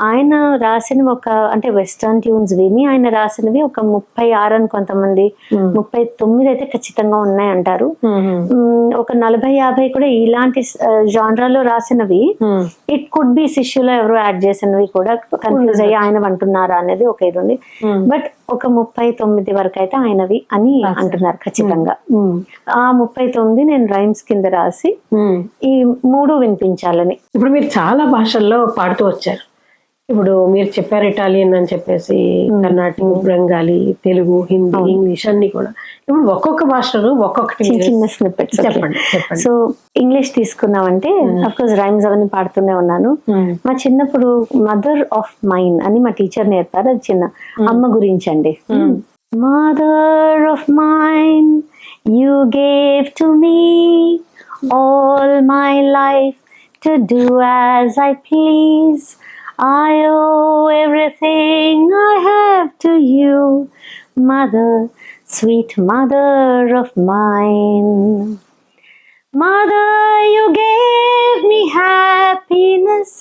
ఆయన రాసినవి ఒక అంటే వెస్టర్న్ ట్యూన్స్ విని ఆయన రాసినవి ఒక 36 అని కొంతమంది, 39 అయితే ఖచ్చితంగా ఉన్నాయి అంటారు. ఒక 40-50 కూడా ఇలాంటి జానరాలో రాసినవి. ఇట్ కుడ్ బి శిష్యులో ఎవరు యాడ్ చేసినవి కూడా కన్ఫ్యూజ్ అయ్యి ఆయన అంటున్నారా అనేది ఒక ఇది ఉంది. బట్ ఒక 39 వరకు అయితే ఆయనవి అని అంటున్నారు ఖచ్చితంగా. ఆ 39 నేను రైమ్స్ కింద రాసి ఈ 3 వినిపించాలని. ఇప్పుడు మీరు చాలా భాషల్లో పాడుతూ వచ్చారు. ఇప్పుడు మీరు చెప్పారు ఇటాలియన్ అని చెప్పేసి, కర్ణాటక, బెంగాలీ, తెలుగు, హిందీ, ఇంగ్లీష్ అన్ని కూడా. ఇప్పుడు ఒక్కొక్క భాషలో ఒక్కొక్కటి చిన్న స్నిప్పెట్స్ చెప్పండి. సో ఇంగ్లీష్ తీసుకున్నామంటే అఫ్ కోర్స్ రైమ్స్ అవన్నీ పాడుతూనే ఉన్నాను. మా చిన్నప్పుడు మదర్ ఆఫ్ మైన్ అని మా టీచర్ నేర్పారు. అది చిన్న అమ్మ గురించి అండి. Mother of mine you gave to me all my life to do as I please. I owe everything I have to you, mother, sweet mother of mine. Mother, you gave me happiness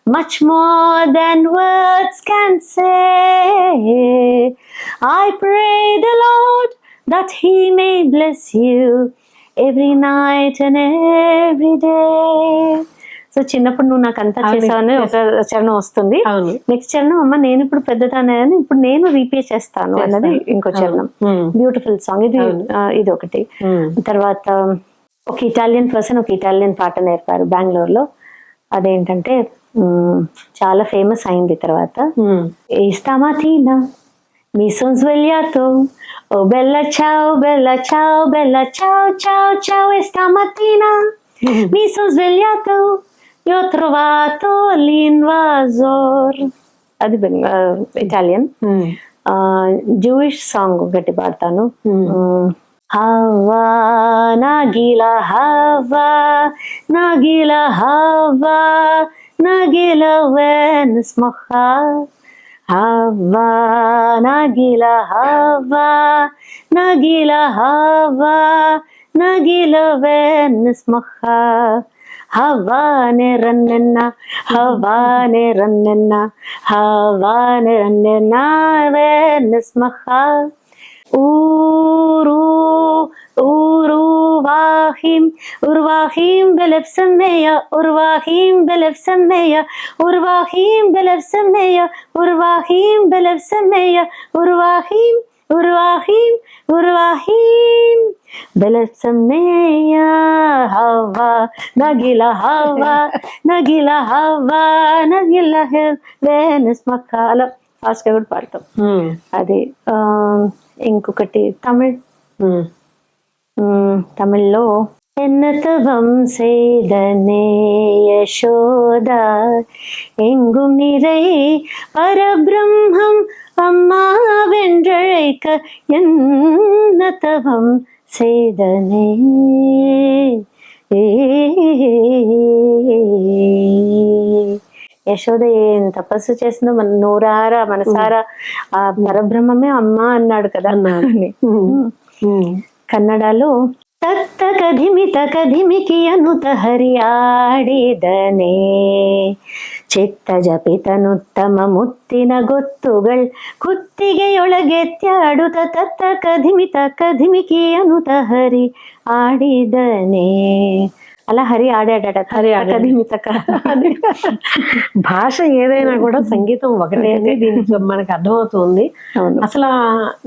much more than words can say. I pray the Lord that He may bless you every night and every day. So చిన్నప్పుడు నువ్వు నాకు అంతా చేసావని ఒక చరణం వస్తుంది. Next చరణం అమ్మ నేను ఇప్పుడు పెద్దదాన్ని అని ఇప్పుడు నేను రీపే చేస్తాను అన్నది ఇంకో చరణం. బ్యూటిఫుల్ సాంగ్ ఇది. ఇది ఒకటి. తర్వాత ఒక ఇటాలియన్ పర్సన్ ఒక ఇటాలియన్ పాట నేర్పారు బెంగళూరులో. అదేంటంటే చాలా ఫేమస్ అయింది తర్వాత. E stamattina mi son svegliato, oh bella ciao, bella ciao, bella ciao, ciao, ciao. E stamattina mi son svegliato, io ho trovato l'invasor. అది ఇటాలియన్. జూయిష్ సాంగ్ ఒకటి పాడతాను. హవా నగిలా హవా నగిలా హవా నగిలా వెన్స్మహా హవా నగిలా హవా నగిలా హవా నగిలా వెన్స్మహా హవానే రన్నెన్న హవానే రన్నెన్న హవానే రన్నెన్న వెన్స్మహా Urvahim, Urvahim belefsemeya, Urvahim belefsemeya, Urvahim belefsemeya, Urvahim belefsemeya, Urvahim, Urvahim, Urvahim belefsemeya. Hava, Nagila Hava, Nagila Hava, Nagila Venus Makala. Fast గా కూడా పాడతాం. అది ఇంకొకటి తమిళ్లో ఎన్నతవం సేదనే యశోద எங்கும் நிறை பரபிரம்மம் அம்மா வென்றழைக்க என்னதவம் சேதனே. యశోద ఏం తపస్సు చేసిందో మన నోరారా మనసారా ఆ పరబ్రహ్మమే అమ్మ అన్నాడు కదా అని. కన్నడలో ತತ್ತ ಕಧಿಮಿತ ಕಧಿಮಿಕಿ ಅನುತ ಹರಿಯಾಡಿದನೆ ಚಿತ್ತ ಜಪಿತನುತ್ತಮ ಮುತ್ತಿನ ಗೊತ್ತುಗಳ್ ಕುತ್ತಿಗೆಯೊಳಗೆತ್ಯಾಡುತ್ತ ತತ್ತ ಕಧಿಮಿತ ಕಧಿಮಿಕಿ ಅನುತ ಹರಿ ಆಡಿದನೆ. అలా హరి ఆడాడట. భాష ఏదైనా కూడా సంగీతం ఒకటే అని దీనికి మనకు అర్థమవుతుంది. అసలు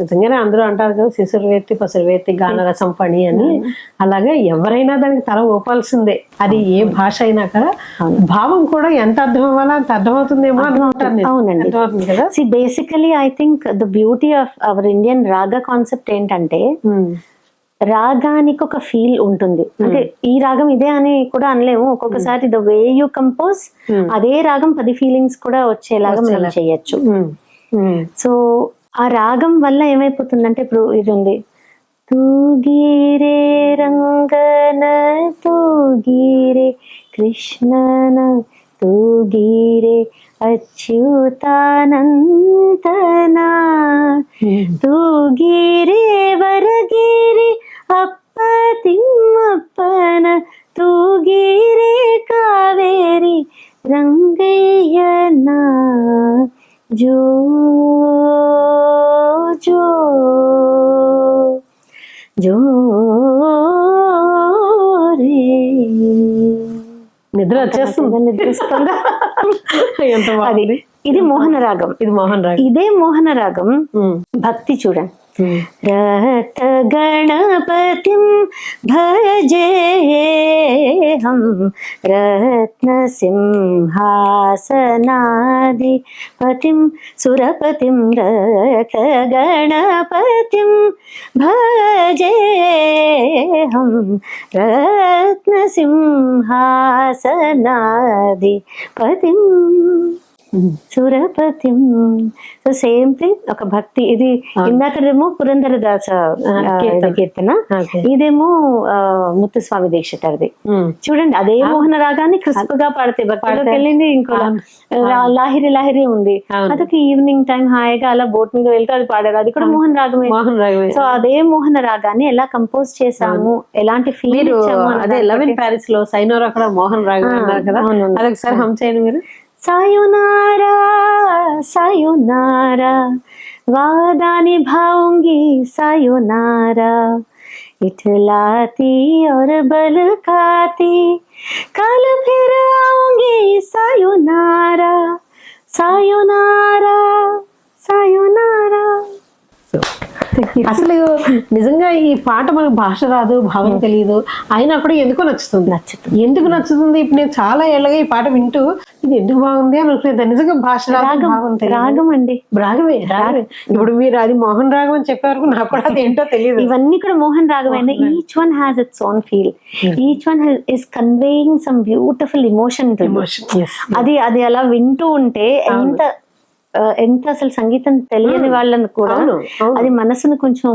నిజంగానే అందరూ అంటారు కదా శిశుర్వేత్తి పసురువేత్తి గానరసం పని అని. అలాగే ఎవరైనా దానికి తల ఊపాల్సిందే. అది ఏ భాష అయినా కదా భావం కూడా ఎంత అర్థం అవ్వాలో అంత అర్థమవుతుందేమో అనుకుంటాను. అవునండి, అర్థమవుతుంది కదా. Basically I think the beauty of our Indian రాగా కాన్సెప్ట్ ఏంటంటే రాగానికి ఒక ఫీల్ ఉంటుంది. అంటే ఈ రాగం ఇదే అని కూడా అనలేము. ఒక్కొక్కసారి ద వే యూ కంపోజ్ అదే రాగం 10 ఫీలింగ్స్ కూడా వచ్చేలాగా మనం చేయొచ్చు. సో ఆ రాగం వల్ల ఏమైపోతుందంటే ఇప్పుడు ఇది ఉంది తూగీరే రంగన తూగీరే కృష్ణన తూగీరే అచ్యుతానంతనా తూగీరే వరగీరే అప్పతిమ్మప్పన తూగీరే కావేరి రంగయ్యనా జో జో జో రే. నిద్ర వచ్చేస్తుంది. నిద్రిస్తుందా? ఇది మోహన రాగం. ఇదే మోహన రాగం భక్తి చూడండి. రత గణపతిం భజేహం రత్న సింహాసనాధిపతిం సురపతిం రత గణపతిం భజేహం రత్న సింహాసనాధిపతిం సురపతిం. సో సేమ్ థింగ్ ఒక భక్తి. ఇది ఇందాకదేమో పురంధరదాస కీర్తన, ఇదేమో ముత్తుస్వామి దీక్షితర్ది. చూడండి అదే మోహన రాగాన్ని క్రిస్ప్ గా పాడితే భక్తిలోకి వెళ్ళింది. ఇంకో లాహిరి లాహిరి ఉంది, అదొక ఈవినింగ్ టైం హాయిగా అలా బోట్ మీద వెళ్తే అది పాడారు, అది కూడా మోహన్ రాగమే. సో అదే మోహన రాగాన్ని ఎలా కంపోజ్ చేసాము, ఎలాంటి ఫీల్ అదే లవ్ ఇన్ ప్యారిస్ లో సైనోరా కూడా మోహన్ రాగం అన్నారు కదా, అదొకసారి హమ్ చేయండి మీరు. సాయోనారా సాయోనారా वादा निभाऊंगी सायोनारा इठलाती और बल खाती कल फिर आऊंगी सायोनारा सायोनारा सायोनारा. అసలు నిజంగా ఈ పాట మనకు భాష రాదు, భావం తెలియదు, అయినా కూడా ఎందుకో నచ్చుతుంది. ఎందుకు నచ్చుతుంది? ఇప్పుడు నేను చాలా ఏళ్ళగా ఈ పాట వింటూ ఇది ఎందుకు బాగుంది అని అనుకునేది. నిజంగా భాష రాదు, భావం తెలియదు. రాగం అండి, రాగమే. ఇప్పుడు మీరు అది మోహన్ రాగం అని చెప్పే వరకు నాకు కూడా అది ఏంటో తెలియదు. ఇవన్నీ కూడా మోహన్ రాగం అయినా each one has its own feel. Each one is conveying some beautiful emotion. అది అది అలా వింటూ ఉంటే ఎంత అసలు సంగీతం తెలియని వాళ్ళని కూడా అది మనసును కొంచెం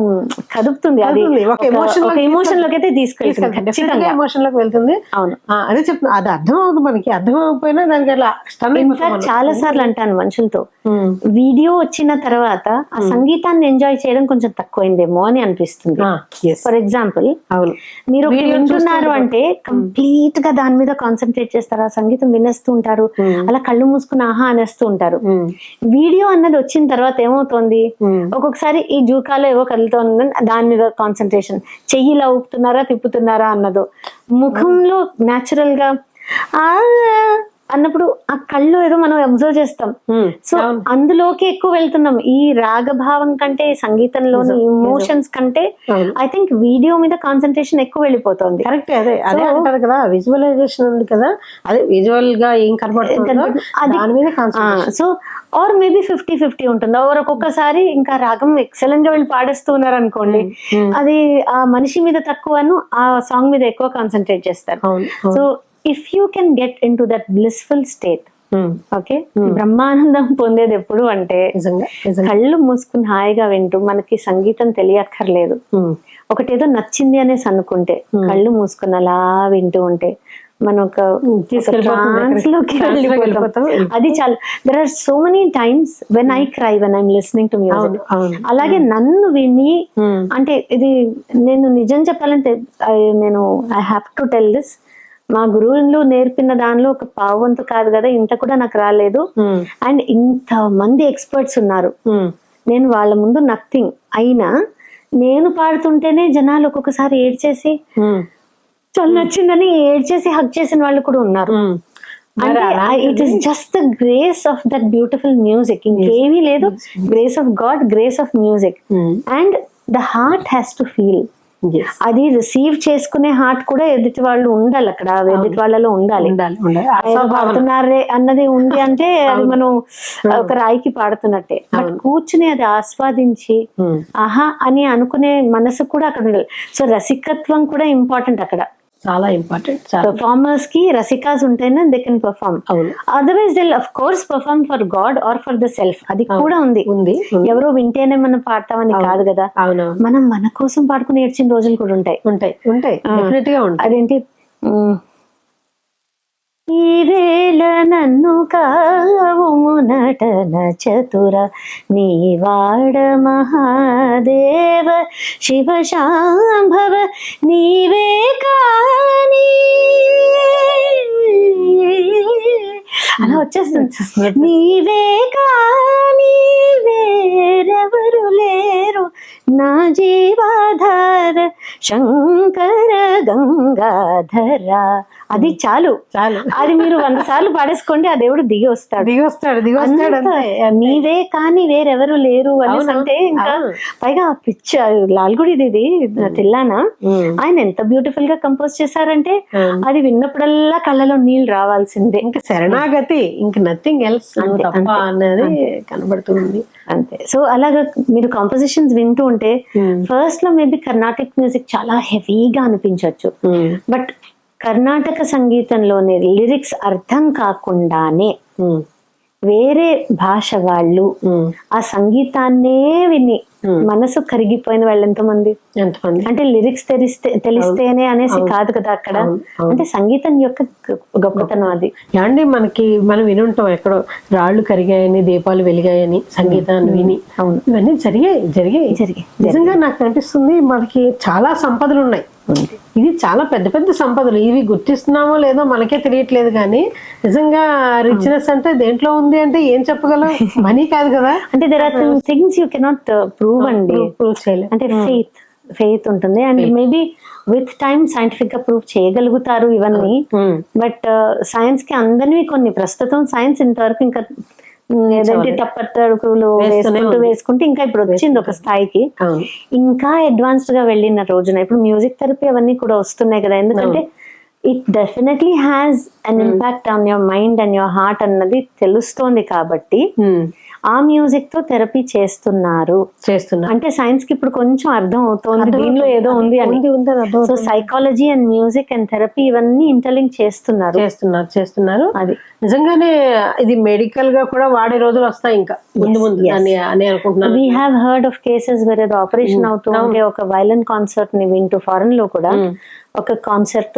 కదుపుతుంది. అది ఒక ఎమోషన్ లోకి అయితే తీసుకెళ్తుంది, ఎమోషన్ లోకి వెళ్తుంది. అవును, అదే చెప్తున్నా. అది అర్థం అవుతుంది మనకి, అర్థం అవ్వకపోయినా దానికి అలా చాలా సార్లు అంటాను మనుషులతో, వీడియో వచ్చిన తర్వాత ఆ సంగీతాన్ని ఎంజాయ్ చేయడం కొంచెం తక్కువైందేమో అని అనిపిస్తుంది. ఫర్ ఎగ్జాంపుల్, మీరు వింటున్నారు అంటే కంప్లీట్ గా దాని మీద కాన్సన్ట్రేట్ చేస్తారు, ఆ సంగీతం వినేస్తూ ఉంటారు, అలా కళ్ళు మూసుకుని ఆహా అనేస్తూ ఉంటారు. వీడియో అన్నది వచ్చిన తర్వాత ఏమవుతుంది, ఒక్కొక్కసారి ఈ జూకాలో ఏవో కదులుతుంది, దాని మీద కాన్సన్ట్రేషన్, చెయ్యిలా ఊపుతున్నారా తిప్పుతున్నారా అన్నదో, ముఖంలో న్యాచురల్ గా అన్నప్పుడు ఆ కళ్ళు ఏదో మనం అబ్జర్వ్ చేస్తాం. సో అందులోకి ఎక్కువ వెళ్తున్నాం. ఈ రాగభావం కంటే సంగీతంలోని ఇమోషన్స్ కంటే ఐ థింక్ వీడియో మీద కాన్సన్ట్రేషన్ ఎక్కువ వెళ్ళిపోతుంది. కరెక్ట్, అదే అదే అంటారు కదా, విజువలైజేషన్ ఉంది కదా, అదే విజువల్ గా ఏం కనబడుతుందో దాని మీద కాన్సన్ట్రేషన్. సో ఆర్ మేబీ 50-50 ఉంటుంది. ఆర్ ఒక్కొక్కసారి ఇంకా రాగం ఎక్సలెంట్ గా వీళ్ళు పాడేస్తూ ఉన్నారు అనుకోండి, అది ఆ మనిషి మీద తక్కువను ఆ సాంగ్ మీద ఎక్కువ కాన్సన్ట్రేట్ చేస్తారు. So if you can get into that blissful state, okay, Brahmanandam పొందేది ఎప్పుడు అంటే కళ్ళు మూసుకుని హాయిగా వింటూ, మనకి సంగీతం తెలియక్కర్లేదు, ఒకటేదో నచ్చింది అనేసి అనుకుంటే కళ్ళు మూసుకుని అలా వింటూ ఉంటే మనం ఒక ట్రాన్స్ లోకి వెళ్ళిపోతాం. అది చాలా. There are so many times when I cry when I'm listening to music. అలాగే నన్ను విని, అంటే ఇది నేను నిజం చెప్పాలంటే నేను I have to tell this, మా గురువులు నేర్పిన దానిలో ఒక పావంతు కాదు కదా, ఇంత కూడా నాకు రాలేదు. అండ్ ఇంత మంది ఎక్స్పర్ట్స్ ఉన్నారు, నేను వాళ్ళ ముందు నథింగ్. అయినా నేను పాడుతుంటేనే జనాలు ఒక్కొక్కసారి ఏడ్చేసి చాలా నచ్చిందని ఏడ్చేసి హగ్ చేసిన వాళ్ళు కూడా ఉన్నారు. అంటే it is just the grace of that beautiful music, ఇంకేమీ లేదు. Grace of God, grace of music. And the heart has to feel. అది రిసీవ్ చేసుకునే హార్ట్ కూడా ఎదుటి వాళ్ళు ఉండాలి, అక్కడ ఎదుటి వాళ్ళలో ఉండాలి. పాడుతున్నారే అన్నది ఉంది అంటే అది మనం ఒక రాయికి పాడుతున్నట్టే. బట్ కూర్చుని అది ఆస్వాదించి ఆహా అని అనుకునే మనసు కూడా అక్కడ ఉండాలి. సో రసికత్వం కూడా ఇంపార్టెంట్ అక్కడ, చాలా ఇంపార్టెంట్. పర్ఫార్మర్స్ కి రసికాస్ ఉంటేనే they can perform. Otherwise they of course perform for god or for the self. అది కూడా ఉంది. ఎవరో వింటేనే మనం పాడతామని కాదు కదా, మనం మన కోసం పాడుకుని ఏడ్చిన రోజులు కూడా ఉంటాయి. అదేంటి, ఈ వేళ నన్ను కావుము నటన చతుర, నీవాడ మహాదేవ శివ శాంభవ, నీవే కాని అలా వచ్చేస్తుంది. నీవే కాని వేరెవరు లేరు నా జీవాధార శంకర గంగాధర. అది చాలు. అది మీరు 100 సార్లు పాడేసుకోండి, ఆ దేవుడు దిగి వస్తాడు. నీవే కానీ వేరెవరు లేరు అనేసి అంటే ఇంకా పైగా పిచ్చ లాల్గుడిది తిల్లానా, ఆయన ఎంత బ్యూటిఫుల్ గా కంపోజ్ చేశారంటే అది విన్నప్పుడల్లా కళ్ళలో నీళ్ళు రావాల్సిందే. ఇంకా శరణాగతి, ఇంకా నథింగ్ ఎల్స్ అన్నది కనబడుతుంది అంతే. సో అలాగా మీరు కాంపోజిషన్స్ వింటూ ఉంటే ఫస్ట్ లో మేబీ కర్ణాటిక్ మ్యూజిక్ చాలా హెవీగా అనిపించవచ్చు, బట్ కర్ణాటక సంగీతంలోనే లిరిక్స్ అర్థం కాకుండానే వేరే భాష వాళ్ళు ఆ సంగీతాన్నే విని మనసు కరిగిపోయిన వాళ్ళు ఎంతమంది. అంటే లిరిక్స్ తెలిస్తేనే అనేసి కాదు కదా అక్కడ, అంటే సంగీతం యొక్క గొప్పతనం అది. అండి మనం వినుంటాం ఎక్కడో రాళ్ళు కరిగాయని దీపాలు వెలిగాయని సంగీతాన్ని విని. ఇవన్నీ జరిగాయి. నిజంగా నాకు అనిపిస్తుంది మనకి చాలా సంపదలు ఉన్నాయి ఉంది. ఇది చాలా పెద్ద పెద్ద సంపదలు. ఇవి గుర్తిస్తున్నామో లేదో మనకే తెలియట్లేదు, కానీ నిజంగా రిచ్నెస్ అంటే దేంట్లో ఉంది అంటే ఏం చెప్పగలం? మనీ కాదు కదా. అంటే there are things you cannot prove అండి. ప్రూవ్ చేయలేదు. అంటే ఫెయిత్ ఉంటుంది, and maybe with time scientific గా ప్రూవ్ చేయగలుగుతారు ఇవన్నీ. బట్ సైన్స్ కి అందరివి కొన్ని ప్రస్తుతం సైన్స్ ఇంతవరకు ఇంకా ఏదంటే టప్పర్తడుకులు వేసుకుంటే ఇంకా ఇప్పుడు వచ్చింది ఒక స్థాయికి. ఇంకా అడ్వాన్స్డ్ గా వెళ్ళిన రోజున ఇప్పుడు మ్యూజిక్ థెరపీ అవన్నీ కూడా వస్తున్నాయి కదా, ఎందుకంటే it definitely has an impact on your mind and your heart అన్నది తెలుస్తోంది. కాబట్టి ఆ మ్యూజిక్ తో థెరపీ చేస్తున్నారు. అంటే సైన్స్ కి ఇప్పుడు కొంచెం అర్థం అవుతోంది దీనిలో ఏదో ఉంది అని. So psychology and music and therapy ఇవన్నీ ఇంటర్లింక్ చేస్తున్నారు. అది నిజంగానే ఇది మెడికల్ గా కూడా వాడే రోజులు వస్తాయి ఇంకా ముందు ముందు అని అనుకుంటున్నాను. We have heard of cases where అది ఆపరేషన్ అవుతూ ఉంటే ఒక వైలెంట్ కాన్సర్ట్ ని వింటూ ఫారెన్ లో కూడా ఒక కాన్సెప్ట్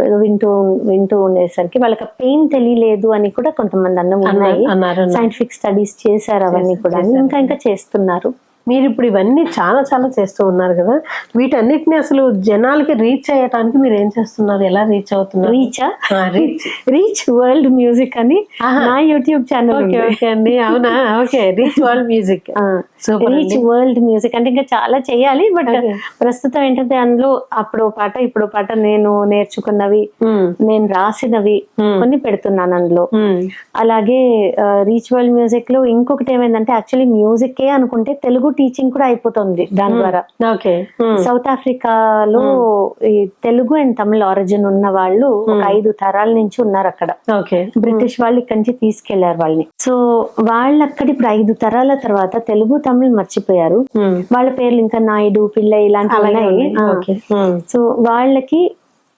వింటూ ఉండేసరికి వాళ్ళకి పెయిన్ తెలియలేదు అని కూడా కొంతమంది అన్నారు. సైంటిఫిక్ స్టడీస్ చేశారు అవన్నీ కూడా, ఇంకా చేస్తున్నారు. మీరు ఇప్పుడు ఇవన్నీ చాలా చాలా చేస్తూ ఉన్నారు కదా, వీటన్నిటిని అసలు జనాలకి రీచ్ అయ్యటానికి మీరు ఏం చేస్తున్నారు? ఎలా రీచ్ అవుతున్నారు? రీచ్ వరల్డ్ మ్యూజిక్ అని నా యూట్యూబ్ ఛానల్. ఓకే అండి, అవునా? Okay, reach world music. Reach world music అంటే ఇంకా చాలా చేయాలి, బట్ ప్రస్తుతం ఏంటంటే అందులో అప్పుడు పాట ఇప్పుడు పాట నేను నేర్చుకున్నవి, నేను రాసినవి కొన్ని పెడుతున్నాను అందులో. అలాగే రీచ్ వరల్డ్ మ్యూజిక్ లో ఇంకొకటి ఏమైందంటే యాక్చువల్లీ మ్యూజిక్ అనుకుంటే తెలుగు టీచింగ్ కూడా అయిపోతుంది దాని ద్వారా. సౌత్ ఆఫ్రికాలో ఈ తెలుగు అండ్ తమిళ ఆరిజిన్ ఉన్న వాళ్ళు ఒక 5 తరాల నుంచి ఉన్నారు అక్కడ. బ్రిటిష్ వాళ్ళు ఇక్కడి నుంచి తీసుకెళ్లారు వాళ్ళని. సో వాళ్ళు అక్కడ ఇప్పుడు 5 తరాల తర్వాత తెలుగు తమిళ్ మర్చిపోయారు. వాళ్ళ పేర్లు ఇంకా నాయుడు, పిళ్ళై ఇలాంటివి ఉన్నాయి. సో వాళ్ళకి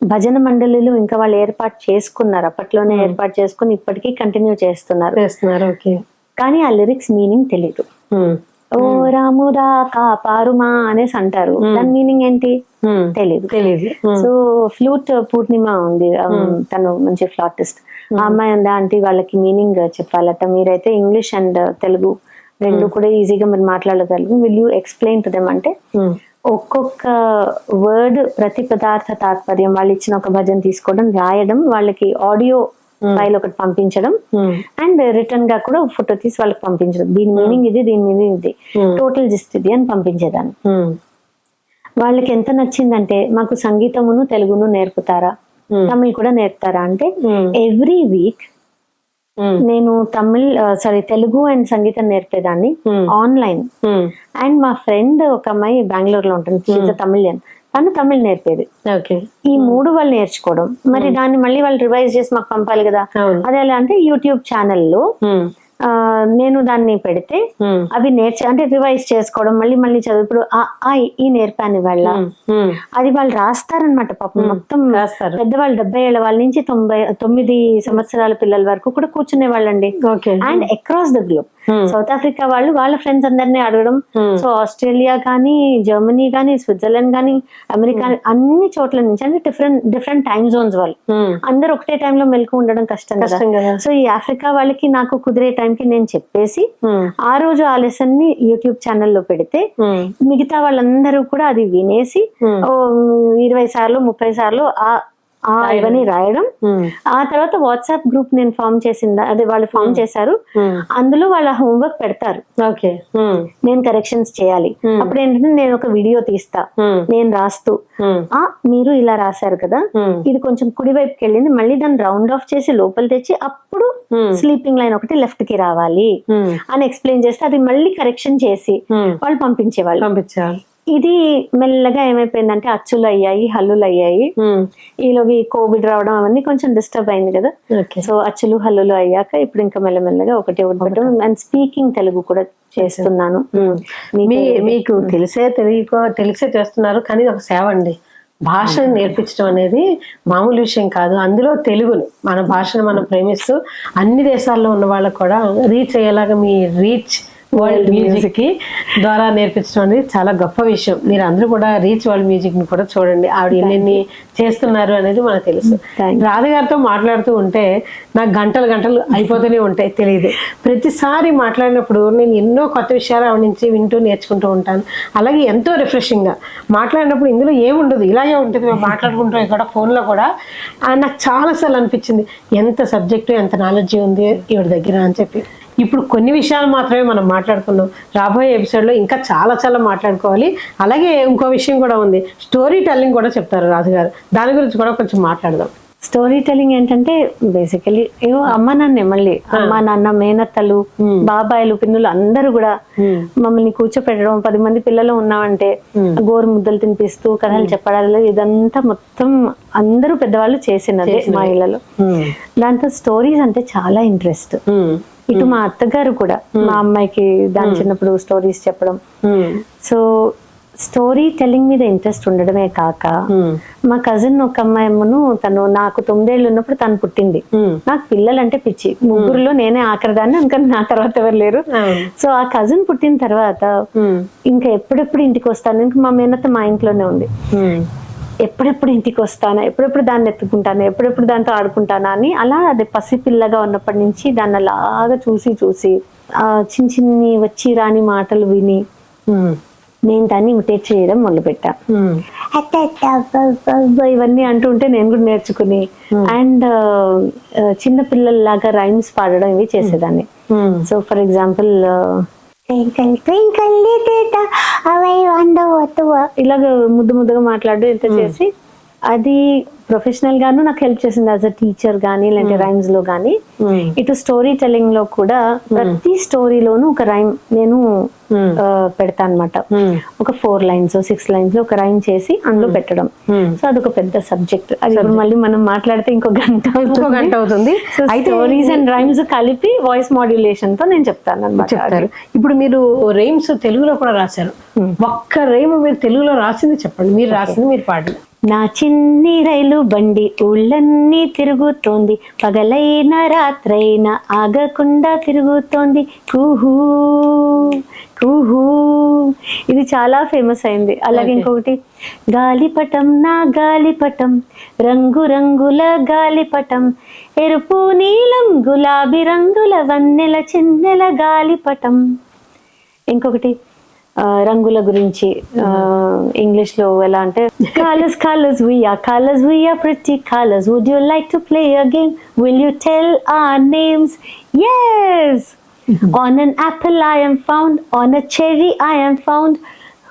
భజన మండలిలు ఇంకా వాళ్ళు ఏర్పాటు చేసుకున్నారు, అప్పట్లోనే ఏర్పాటు చేసుకుని ఇప్పటికీ కంటిన్యూ చేస్తున్నారు. కానీ ఆ లిరిక్స్ మీనింగ్ తెలీదు. ఓ రాముడా కాపారుమా అనేసి అంటారు, దాని మీనింగ్ ఏంటి తెలీదు. సో ఫ్లూట్ పూర్ణిమ ఉంది, తను మంచి ఫ్లాటిస్ట్. ఆ అమ్మాయి అందా ఆంటీ వాళ్ళకి మీనింగ్ చెప్పాలట, మీరైతే ఇంగ్లీష్ అండ్ తెలుగు రెండు కూడా ఈజీగా మీరు మాట్లాడగలరు, will you explain to them అంటే ఒక్కొక్క వర్డ్ ప్రతి పదార్థ తాత్పర్యం వాళ్ళు ఇచ్చిన ఒక భజన తీసుకోవడం, రాయడం, వాళ్ళకి ఆడియో ఫైల్ ఒకటి పంపించడం, అండ్ రిటర్న్ గా కూడా ఫోటో తీసి వాళ్ళకి పంపించడం, దీని మీనింగ్ ఇది, దీని మీనింగ్ ఇది, టోటల్ జిస్ట్ ఇది అని పంపించేదాన్ని. వాళ్ళకి ఎంత నచ్చిందంటే మాకు సంగీతమును తెలుగును నేర్పుతారా, తమిళ్ కూడా నేర్పుతారా అంటే ఎవ్రీ వీక్ నేను తెలుగు అండ్ సంగీతం నేర్పేదాన్ని ఆన్లైన్. అండ్ మా ఫ్రెండ్ ఒక అమ్మాయి బెంగళూరు లో ఉంటుంది, తమిళియన్, తను తమిళ్ నేర్పేది. ఈ 3 వాళ్ళు నేర్చుకోవడం, మరి దాన్ని మళ్ళీ వాళ్ళు రివైజ్ చేసి మాకు పంపాలి కదా. అదే ఎలా అంటే యూట్యూబ్ ఛానల్లో నేను దాన్ని పెడితే అవి అంటే రివైజ్ చేసుకోవడం, మళ్ళీ చదువు. ఇప్పుడు ఈ నేర్పాను వాళ్ళ అది వాళ్ళు రాస్తారనమాట పాపం. మొత్తం పెద్దవాళ్ళు 70 ఏళ్ల వాళ్ళ నుంచి 99 సంవత్సరాల పిల్లల వరకు కూడా కూర్చునే వాళ్ళండి. And across the globe south Africa వాళ్ళు వాళ్ళ ఫ్రెండ్స్ అందరినీ అడగడం. సో ఆస్ట్రేలియా కానీ, జర్మనీ కానీ, స్విట్జర్లాండ్ కానీ, అమెరికా, అన్ని చోట్ల నుంచి అంటే డిఫరెంట్ టైమ్ జోన్స్ వాళ్ళు అందరు ఒకటే టైంలో మెలకు ఉండడం కష్టం కదా. సో ఈ ఆఫ్రికా వాళ్ళకి నాకు కుదిరే టైంకి నేను చెప్పేసి ఆ రోజు ఆ లెసన్ ని యూట్యూబ్ ఛానల్లో పెడితే మిగతా వాళ్ళందరూ కూడా అది వినేసి 20 సార్లు 30 సార్లు ఇవన్నీ రాయడం. ఆ తర్వాత వాట్సాప్ గ్రూప్ నేను ఫామ్ చేసిందా, అదే వాళ్ళు ఫామ్ చేశారు, అందులో వాళ్ళ హోంవర్క్ పెడతారు, నేను కరెక్షన్స్ చేయాలి. అప్పుడు ఏంటంటే నేను ఒక వీడియో తీస్తా, నేను రాస్తూ మీరు ఇలా రాశారు కదా, ఇది కొంచెం కుడి వైపుకి వెళ్ళింది, మళ్ళీ దాన్ని రౌండ్ ఆఫ్ చేసి లోపల తెచ్చి అప్పుడు స్లీపింగ్ లైన్ ఒకటి లెఫ్ట్ కి రావాలి అని ఎక్స్ప్లెయిన్ చేస్తే అది మళ్ళీ కరెక్షన్ చేసి వాళ్ళు పంపించేవాళ్ళు. ఇది మెల్లగా ఏమైపోయిందంటే అచ్చులు అయ్యాయి, హల్లులు అయ్యాయి. ఈలోకి కోవిడ్ రావడం అవన్నీ కొంచెం డిస్టర్బ్ అయింది కదా. సో అచ్చులు హల్లులు అయ్యాక ఇప్పుడు ఇంకా మెల్లమెల్లగా ఒకటి పెట్టడం. అండ్ స్పీకింగ్ తెలుగు కూడా చేస్తున్నాను. మీకు తెలిసే చేస్తున్నారు, కానీ ఒక సేవ అండి. భాషను నేర్పించడం అనేది మామూలు విషయం కాదు. అందులో తెలుగుని, మన భాషను మనం ప్రేమిస్తూ అన్ని దేశాల్లో ఉన్న వాళ్ళకు కూడా రీచ్ అయ్యేలాగా మీ రీచ్ వరల్డ్ మ్యూజిక్ కి ద్వారా నేర్పించడం అనేది చాలా గొప్ప విషయం. మీరు అందరూ కూడా రీచ్ వరల్డ్ మ్యూజిక్ ని కూడా చూడండి, ఆవిడ ఎన్ని చేస్తున్నారు అనేది మనకు తెలుసు. రాధగారితో మాట్లాడుతూ ఉంటే నాకు గంటలు గంటలు అయిపోతూనే ఉంటాయి, తెలియదు. ప్రతిసారి మాట్లాడినప్పుడు నేను ఎన్నో కొత్త విషయాలు ఆవిడ నుంచి వింటూ నేర్చుకుంటూ ఉంటాను. అలాగే ఎంతో రిఫ్రెషింగ్ గా మాట్లాడినప్పుడు ఇందులో ఏముండదు, ఇలాగే ఉంటుంది. మేము మాట్లాడుకుంటాం ఇక్కడ ఫోన్లో కూడా. నాకు చాలాసార్లు అనిపించింది ఎంత సబ్జెక్టు ఎంత నాలెడ్జ్ ఉంది ఈవిడ దగ్గర అని చెప్పి. ఇప్పుడు కొన్ని విషయాలు మాత్రమే మనం మాట్లాడుకున్నాం, రాబోయే ఎపిసోడ్లో ఇంకా చాలా చాలా మాట్లాడుకోవాలి. అలాగే ఇంకో విషయం కూడా ఉంది, స్టోరీ టెల్లింగ్ కూడా చెప్తారు రాజుగారు, దాని గురించి కూడా కొంచెం మాట్లాడదాం. స్టోరీ టెల్లింగ్ ఏంటంటే బేసికలీ అమ్మ నాన్నే, మళ్ళీ అమ్మ నాన్న మేనత్తలు బాబాయిలు పిన్నులు అందరూ కూడా మమ్మల్ని కూర్చోపెట్టడం, 10 మంది పిల్లలు ఉన్నామంటే గోరు ముద్దలు తినిపిస్తూ కథలు చెప్పడాలు, ఇదంతా మొత్తం అందరూ పెద్దవాళ్ళు చేసినదే మా ఇళ్లలో. దాంతో స్టోరీస్ అంటే చాలా ఇంట్రెస్ట్. ఇటు మా అత్తగారు కూడా మా అమ్మాయికి దాని చిన్నప్పుడు స్టోరీస్ చెప్పడం. సో స్టోరీ టెల్లింగ్ మీద ఇంట్రెస్ట్ ఉండడమే కాక మా కజిన్ ఒక అమ్మాయిను, తను నాకు 9 ఏళ్ళు ఉన్నప్పుడు తను పుట్టింది. నాకు పిల్లలంటే పిచ్చి, ముగ్గురులో నేనే ఆఖరిదాన్ని, అనుకని నా తర్వాత ఎవరు లేరు. సో ఆ కజిన్ పుట్టిన తర్వాత ఇంకా ఎప్పుడెప్పుడు ఇంటికి వస్తాను, ఇంకా మా మేనత్త మా ఇంట్లోనే ఉంది, ఎప్పుడెప్పుడు ఇంటికి వస్తానా, ఎప్పుడెప్పుడు దాన్ని ఎత్తుకుంటాను, ఎప్పుడెప్పుడు దాంతో ఆడుకుంటానా అని. అలా అది పసిపిల్లగా ఉన్నప్పటి నుంచి దాన్ని అలాగా చూసి చూసి ఆ చిన్న చిన్ని వచ్చి రాని మాటలు విని నేను దాన్ని ఇమిటేట్ చేయడం మొదలుపెట్టా. ఇవన్నీ అంటుంటే నేను కూడా నేర్చుకుని అండ్ చిన్న పిల్లల్లాగా రైమ్స్ పాడడం ఇవి చేసేదాన్ని. సో ఫర్ ఎగ్జాంపుల్ ఇలాగ ముద్దు ముద్దుగా మాట్లాడు ఎంత చేసి, అది ప్రొఫెషనల్ గాను నాకు హెల్ప్ చేసింది యాజ్ అ టీచర్ గానీ, లేదంటే రైమ్స్ లో గానీ. ఇటు స్టోరీ టెల్లింగ్ లో కూడా ప్రతి స్టోరీలోనూ ఒక రైమ్ నేను పెడతా అనమాట. ఒక 4 lines 6 lines లో ఒక రైమ్ చేసి అందులో పెట్టడం. సో అదొక పెద్ద సబ్జెక్ట్. అది ఇప్పుడు మళ్ళీ మనం మాట్లాడితే ఇంకో గంట అవుతుంది. స్టోరీస్ అండ్ రైమ్స్ కలిపి వాయిస్ మాడ్యులేషన్ తో నేను చెప్తాను అన్నమాట. ఇప్పుడు మీరు రైమ్స్ తెలుగులో కూడా రాశారు, ఒక్క రైమ్ మీరు తెలుగులో రాసింది చెప్పండి, మీరు రాసింది మీరు పాడండి. నా చిన్ని రైలు బండి ఊళ్ళన్నీ తిరుగుతోంది, పగలైన రాత్రైన ఆగకుండా తిరుగుతోంది, కుహూ కుహూ. ఇది చాలా ఫేమస్ అయింది. అలాగే ఇంకొకటి, గాలిపటం నా గాలిపటం రంగు రంగుల గాలిపటం, ఎరుపు నీలం గులాబీ రంగుల వన్నెల చిన్నెల గాలిపటం. ఇంకొకటి రంగుల గురించి ఇంగ్లీష్ లో ఎలా అంటే, colours colours we are pretty colors, would you like to play a game, will you tell our names, yes, on an apple I am found, on a cherry I am found,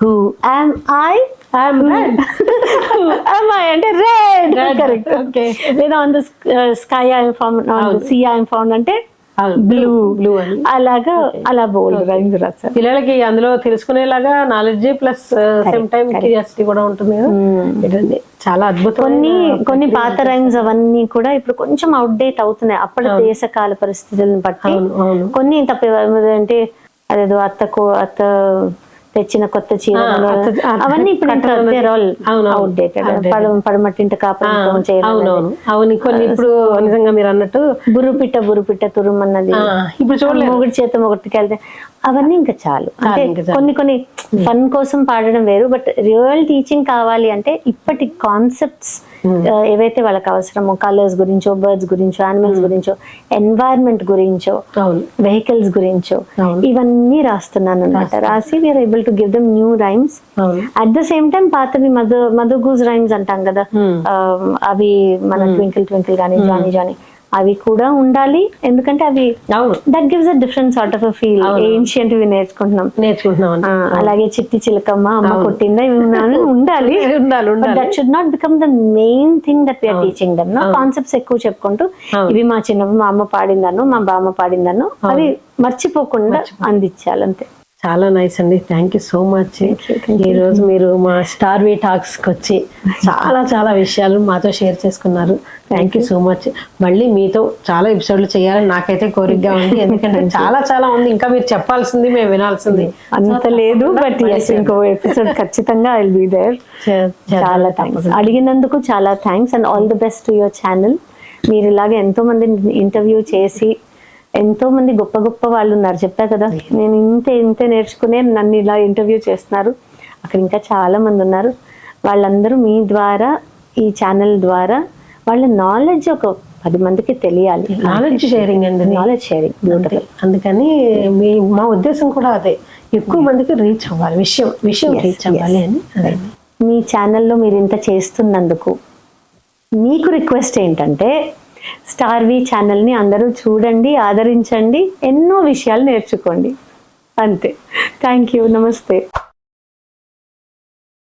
who am I am red. Who am I అంటే red, correct. Okay. లేదా on the sky I am found, on the sea I am found అంటే blue అని. అలాగా అలా bold rhymes రాస్తారు. పిల్లలకి అందులో తెలుసుకునేలాగా knowledge plus same time curiosity కూడా ఉంటుంది కదా. చాలా అద్భుతం. కొన్ని పాత రైమ్స్ అవన్నీ కూడా ఇప్పుడు కొంచెం అవుట్డేట్ అవుతున్నాయి అప్పటి దేశకాల పరిస్థితులను బట్టి. కొన్ని తప్ప అంటే అదేదో అత్త తెచ్చిన కొత్త చీర అవన్నీ ఇప్పుడు అవుట్డేటెడ్. పడమట్టింట కాపురం చేయడం. అవును, కొన్ని ఇప్పుడు నిజంగా మీరు అన్నట్టు బుర్రుపిట్ట తురుమన్నది ఇప్పుడు చూడలేదు, ఒకటి చేత ఒకటికి వెళ్తే అవన్నీ ఇంకా చాలు. అంటే కొన్ని ఫన్ కోసం పాడడం వేరు, బట్ రియల్ టీచింగ్ కావాలి అంటే ఇప్పటి కాన్సెప్ట్స్ ఏవైతే వాళ్ళకి అవసరమో, కలర్స్ గురించో, బర్డ్స్ గురించో, యానిమల్స్ గురించో, ఎన్వైరన్మెంట్ గురించో, వెహికల్స్ గురించో ఇవన్నీ రాస్తున్నాను అనమాట. రాసి we are able to give them new rhymes. At the same time పాతవి మదర్ గూస్ రైమ్స్ అంటాం కదా, అవి మన ట్వింకిల్ ట్వింకిల్ గానీ, జానీ జానీ అవి కూడా ఉండాలి. ఎందుకంటే అవి that gives a different sort of feel. Ancient we నేర్చుకుంటున్నాం. అలాగే చిట్టి చిలకమ్మ, అమ్మ కొట్టిందా, ఇవి ఉండాలి. That should not become the main thing that we are teaching them. Concepts ఎక్కువ చెప్పుకుంటూ ఇవి మా చిన్నప్పుడు మా అమ్మ పాడిందనో, మా బామ్మ పాడిందనో అవి మర్చిపోకుండా అందించాలి అంతే. చాలా నైస్ అండి, థ్యాంక్ యూ సో మచ్. ఈ రోజు మీరు మా స్టార్ వి టాక్స్ కి వచ్చి చాలా చాలా విషయాలు మాతో షేర్ చేసుకున్నారు. Thank you so much. మళ్ళీ మీతో చాలా ఎపిసోడ్లు చేయాలని నాకైతే కోరికగా ఉంది, ఎందుకంటే చాలా చాలా ఉంది ఇంకా మీరు చెప్పాల్సింది, మేము వినాల్సింది అంత లేదు. బట్ ఇంకో ఎపిసోడ్ ఖచ్చితంగా ఐ విల్ బి దేర్. చాలా థ్యాంక్స్, అడిగినందుకు చాలా thanks and all the best to your channel. మీరు ఇలాగే ఎంతో మంది ఇంటర్వ్యూ చేసి ఎంతో మంది గొప్ప గొప్ప వాళ్ళు ఉన్నారు, చెప్పా కదా నేను ఇంతే నేర్చుకునే నన్ను ఇలా ఇంటర్వ్యూ చేస్తున్నారు. అక్కడ ఇంకా చాలా మంది ఉన్నారు. వాళ్ళందరూ మీ ద్వారా, ఈ ఛానల్ ద్వారా వాళ్ళ నాలెడ్జ్ ఒక 10 మందికి తెలియాలి. నాలెడ్జ్ షేరింగ్ అండి, నాలెడ్జ్ షేరింగ్ బ్యూటిఫుల్. అందుకని మా ఉద్దేశం కూడా అదే, ఎక్కువ మందికి రీచ్ అవ్వాలి, విషయం రీచ్ అవ్వాలి అని. అదే మీ ఛానల్లో మీరు ఇంత చేస్తున్నందుకు మీకు రిక్వెస్ట్ ఏంటంటే స్టార్వి ఛానల్ని అందరూ చూడండి, ఆదరించండి, ఎన్నో విషయాలు నేర్చుకోండి. అంతే. Thank you. నమస్తే.